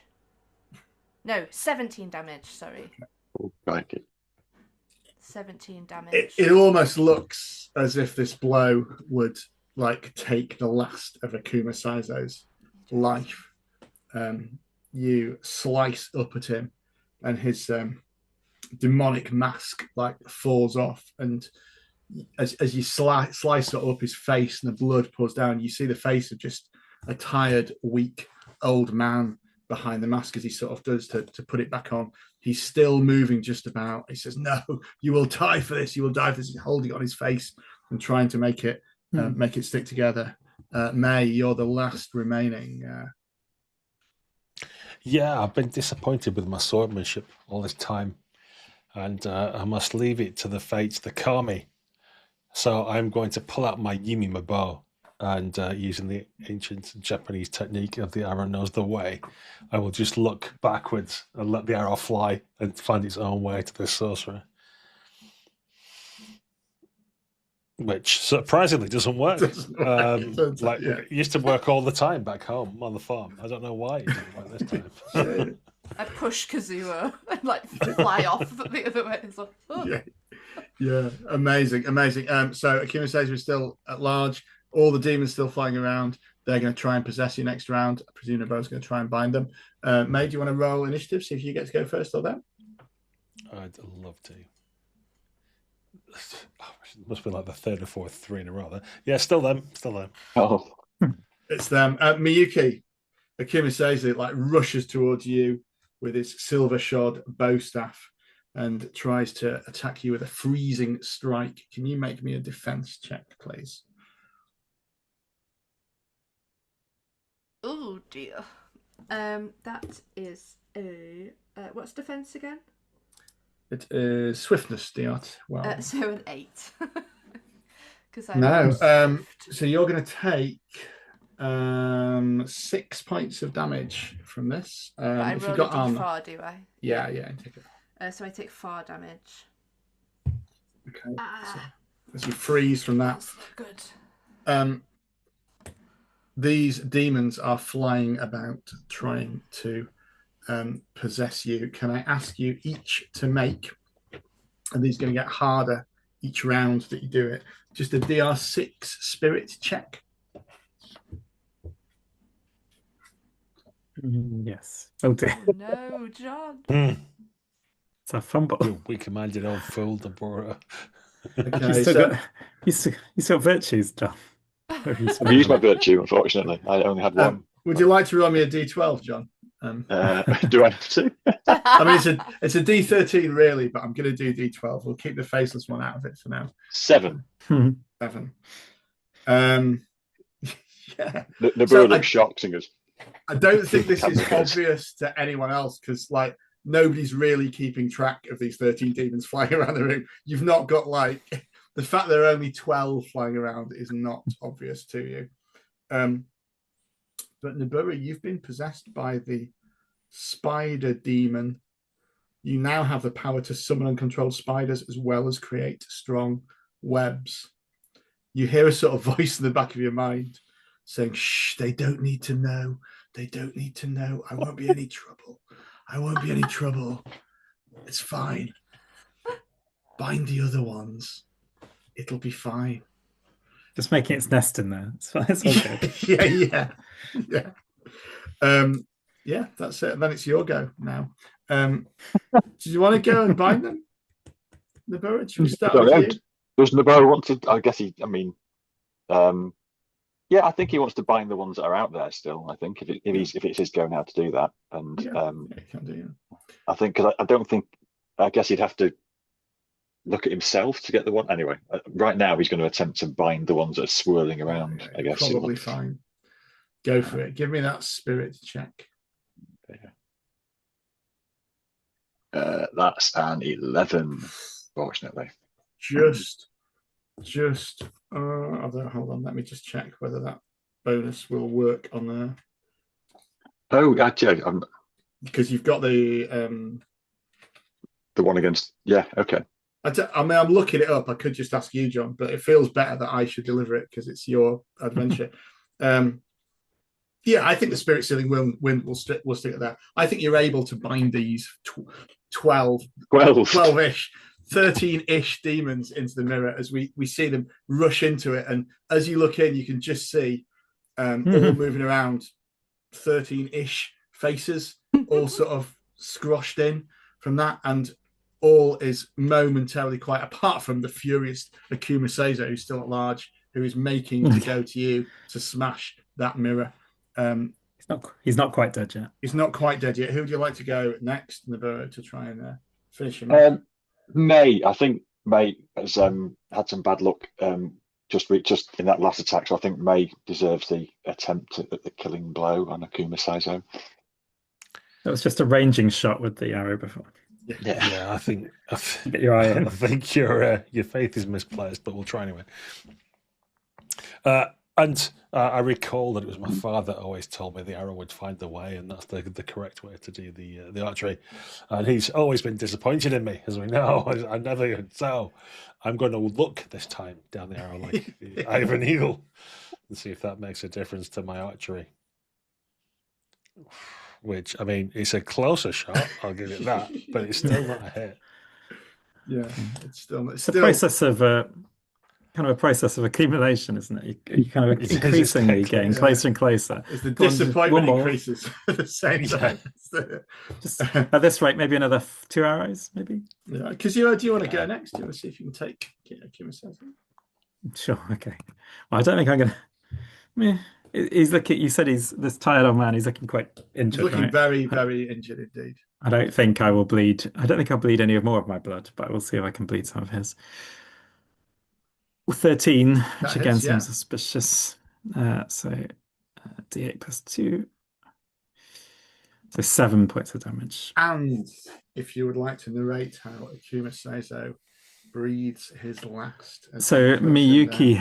No, 17 damage, sorry. Oh, crikey. 17 damage. It almost looks as if this blow would like take the last of Akuma Saizo's life. You slice up at him, and his demonic mask like falls off, and as you slice it up his face and the blood pours down, you see the face of just a tired, weak old man behind the mask as he sort of does to put it back on. He's still moving just about. He says, "No, you will die for this. You will die for this." He's holding it on his face and trying to make it stick together. May, you're the last remaining. Yeah, I've been disappointed with my swordsmanship all this time, and I must leave it to the fates to calm me. So I'm going to pull out my Yumi Mabo, and using the ancient Japanese technique of the arrow knows the way, I will just look backwards and let the arrow fly and find its own way to the sorcerer. Which surprisingly doesn't work. It used to work all the time back home on the farm. I don't know why it didn't work this time. I push Kazuo and like fly off the other way. It's like, oh. Yeah, amazing. So Akuma Saizo is still at large. All the demons still flying around. They're going to try and possess you next round. I presume Nabo's going to try and bind them. May, do you want to roll initiative? See if you get to go first or them? I'd love to. It must be like the third or fourth 3 in a row there. Yeah, still them. Oh, it's them. Miyuki, Akuma Saizo like rushes towards you with his silver shod bow staff and tries to attack you with a freezing strike. Can you make me a defense check, please? Oh dear. That is a what's defense again? It is swiftness, Diot. Well, so an 8. So you're going to take 6 points of damage from this. I if roll you got a armor, d4, do I? Yeah, take it. So I take 4 damage. Okay. So as you freeze from that, That's not good. These demons are flying about trying to possess you. Can I ask you each to make, and these are going to get harder each round that you do it, just a DR6 spirit check? Yes. Oh dear. No, John. It's a fumble. You weak-minded old fool, Deborah. Okay, you still got virtues, John. I've used my virtue, unfortunately. I only had one. Would you like to roll me a D12, John? Do I have to? I mean, it's a D13 really, but I'm going to do D12. We'll keep the faceless one out of it for now. 7. 7. Yeah. The looks shocked, singers. I don't think this is obvious to anyone else because, like, nobody's really keeping track of these 13 demons flying around the room. You've not got, like, the fact there are only 12 flying around is not obvious to you. But Nabura, you've been possessed by the spider demon. You now have the power to summon uncontrolled spiders as well as create strong webs. You hear a sort of voice in the back of your mind saying, "Shh, they don't need to know. They don't need to know. I won't be any trouble. I won't be any trouble. It's fine. Bind the other ones. It'll be fine." Just making its nest in there. It's all good. Yeah, that's it. Then it's your go now. Do you want to go and bind them? Nabura, should we start with you? Does Nabura want to? I guess yeah, I think he wants to bind the ones that are out there still. I think if it's his go now to do that, and he can do, I think because I don't think I guess he'd have to look at himself to get the one. Anyway, right now he's going to attempt to bind the ones that are swirling around. I guess probably fine. Go for it. Give me that spirit check. That's an 11, fortunately. Just. Hold on. Let me just check whether that bonus will work on there. Oh, actually, because you've got the one against. Yeah. Okay. I mean, I'm looking it up. I could just ask you, John, but it feels better that I should deliver it because it's your adventure. Yeah, I think the spirit sealing will stick at that. I think you're able to bind these 12, 12. 12-ish, 13-ish demons into the mirror as we see them rush into it. And as you look in, you can just see all moving around 13-ish faces, all sort of squashed in from that. And all is momentarily quiet, apart from the furious Akuma Saizo, who's still at large, who is making to go to you to smash that mirror. He's not quite dead yet. He's not quite dead yet. Who would you like to go next in the burrow to try and finish him off? May. I think May has had some bad luck just in that last attack. So I think May deserves the attempt at the killing blow on Akuma Saizo. That was just a ranging shot with the arrow before. Yeah, I think Get your eye in. I think your faith is misplaced, but we'll try anyway. And I recall that it was my father always told me the arrow would find the way, and that's the correct way to do the archery. And he's always been disappointed in me, as we know. I never. So I'm going to look this time down the arrow like the eye of an eagle and see if that makes a difference to my archery. Which, I mean, it's a closer shot, I'll give it that, but it's still not a hit. Yeah, it's a process of kind of a process of accumulation, isn't it? You kind of increasingly getting closer and closer. As the disappointment increases at the same time. Just at this rate, maybe another 2 arrows, maybe. Yeah, because do you want to go next? Do you want to see if you can take Akuma Saizo? Sure. Okay. Well, I don't think I'm gonna. He's looking. You said he's this tired old man. He's looking quite injured. He's looking right? very, very injured indeed. I don't think I will bleed. I don't think I'll bleed any more of my blood, but we'll see if I can bleed some of his. 13, which again seems suspicious. So D8 plus 2. So 7 points of damage. And if you would like to narrate how Akuma Saizo breathes his last. So Miyuki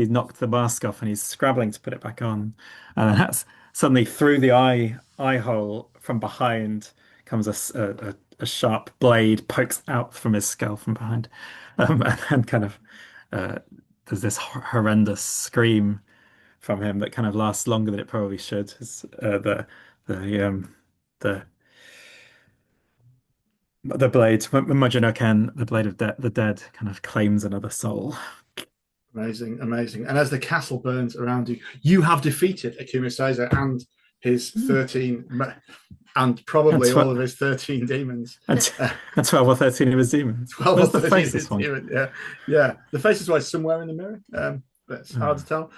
knocked the mask off and he's scrabbling to put it back on. And that's suddenly through the eye hole from behind comes a sharp blade, pokes out from his skull from behind. And kind of there's this horrendous scream from him that kind of lasts longer than it probably should. It's, the blade, Majinoken, the blade of the dead, kind of claims another soul. Amazing. And as the castle burns around you, you have defeated Akuma Saizo and his 13, and probably all of his 13 demons. And 12 or 13 of his demons. 12 or 13 the faceless one? Yeah. The faceless one is somewhere in the mirror. That's hard to tell.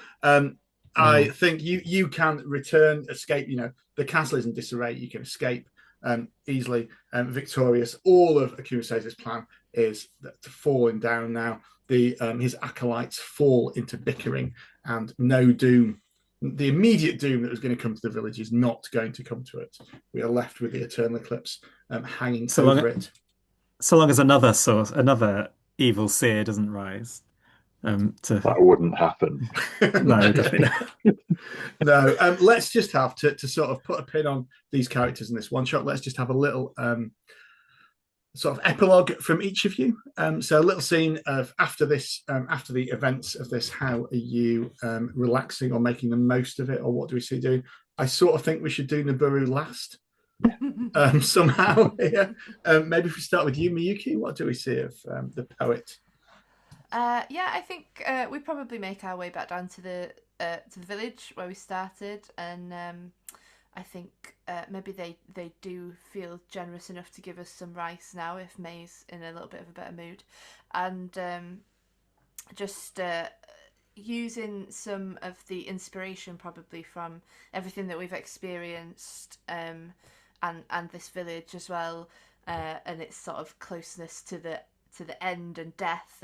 I think you can escape. The castle is in disarray. You can escape easily, victorious. All of Akuma Saizo's plan is falling down now. His acolytes fall into bickering, and no doom. The immediate doom that was going to come to the village is not going to come to it. We are left with the eternal eclipse hanging over it. So long as another evil seer doesn't rise. That wouldn't happen. No, definitely not. No. Let's just have to sort of put a pin on these characters in this one shot. Let's just have a little sort of epilogue from each of you. So a little scene of after the events of this, how are you relaxing or making the most of it, or what do we see doing? I sort of think we should do Naburu last somehow here. Maybe if we start with you, Miyuki, what do we see of the poet? I think we probably make our way back down to the village where we started, and I think maybe they do feel generous enough to give us some rice now if May's in a little bit of a better mood, and just using some of the inspiration probably from everything that we've experienced and this village as well, and its sort of closeness to the end and death,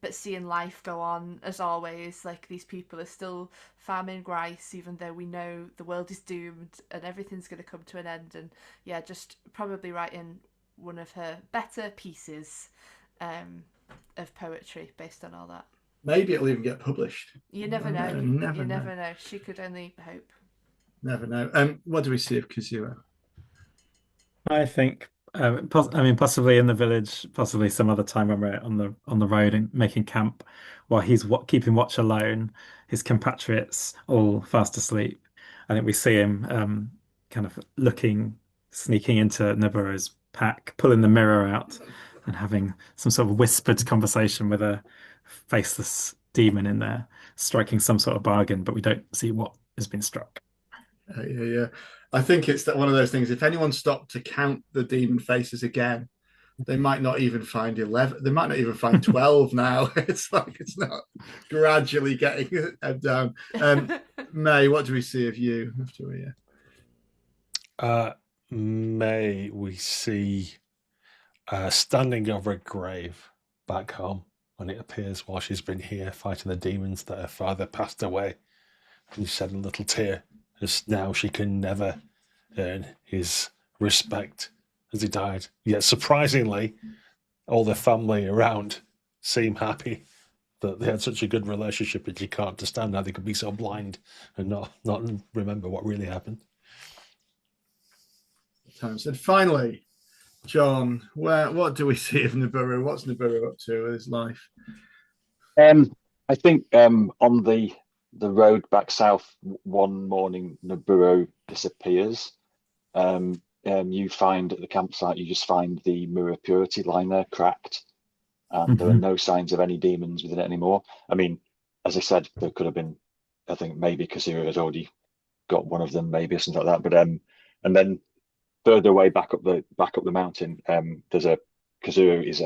but seeing life go on as always. Like, these people are still farming rice even though we know the world is doomed and everything's going to come to an end. And just probably writing one of her better pieces of poetry based on all that. Maybe it'll even get published. You never know. You never know. She could only hope. Never know. What do we see of Kazuo? I think possibly in the village, possibly some other time when we're on the road and making camp, while he's keeping watch alone, his compatriots all fast asleep. I think we see him kind of sneaking into Noburu's pack, pulling the mirror out and having some sort of whispered conversation with a faceless demon in there, striking some sort of bargain, but we don't see what has been struck. Yeah. I think it's that one of those things. If anyone stopped to count the demon faces again, they might not even find 11. They might not even find 12 now. It's like it's not gradually getting down. May, what do we see of you after we? May, we see standing over a grave back home when it appears while she's been here fighting the demons that her father passed away. And she shed a little tear as now she can never earn his respect as he died. Yet surprisingly, all the family around seem happy that they had such a good relationship, that you can't understand how they could be so blind and not remember what really happened. And finally, John, what do we see of Nibiru? What's Nibiru up to with his life? I think on the road back south, one morning Nibiru disappears. You find at the campsite, you just find the mirror purity lying there, cracked, and there are no signs of any demons within it anymore. I mean, as I said, there could have been, I think maybe Kazuya had already got one of them, maybe or something like that. But and then further away back up the mountain, there's a Kazuya is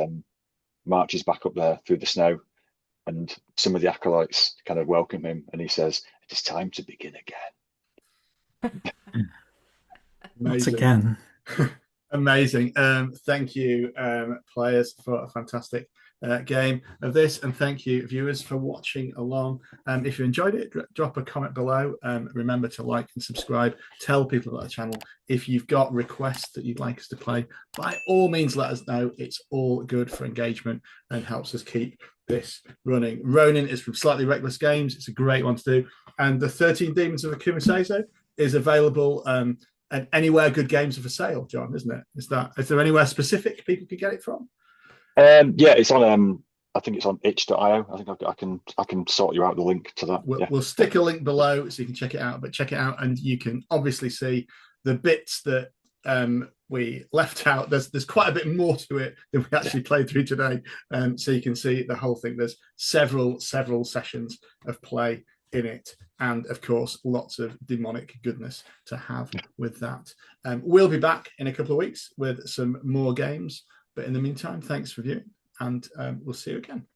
marches back up there through the snow, and some of the acolytes kind of welcome him, and he says, "It is time to begin again." Once again. Amazing. Thank you, players, for a fantastic game of this, and thank you, viewers, for watching along. If you enjoyed it, drop a comment below. Remember to like and subscribe. Tell people about the channel. If you've got requests that you'd like us to play, by all means, let us know. It's all good for engagement and helps us keep this running. Ronin is from Slightly Reckless Games. It's a great one to do. And the 13 Demons of Akuma Saizo is available and anywhere good games are for sale, John, isn't it? Is there anywhere specific people could get it from? Yeah, it's on I think it's on itch.io. I think I can sort you out the link to that. We'll stick a link below so you can check it out. But check it out, and you can obviously see the bits that we left out. There's quite a bit more to it than we actually played through today. So you can see the whole thing. There's several sessions of play in it, and of course lots of demonic goodness to have with that. We'll be back in a couple of weeks with some more games, but in the meantime, thanks for viewing, and we'll see you again.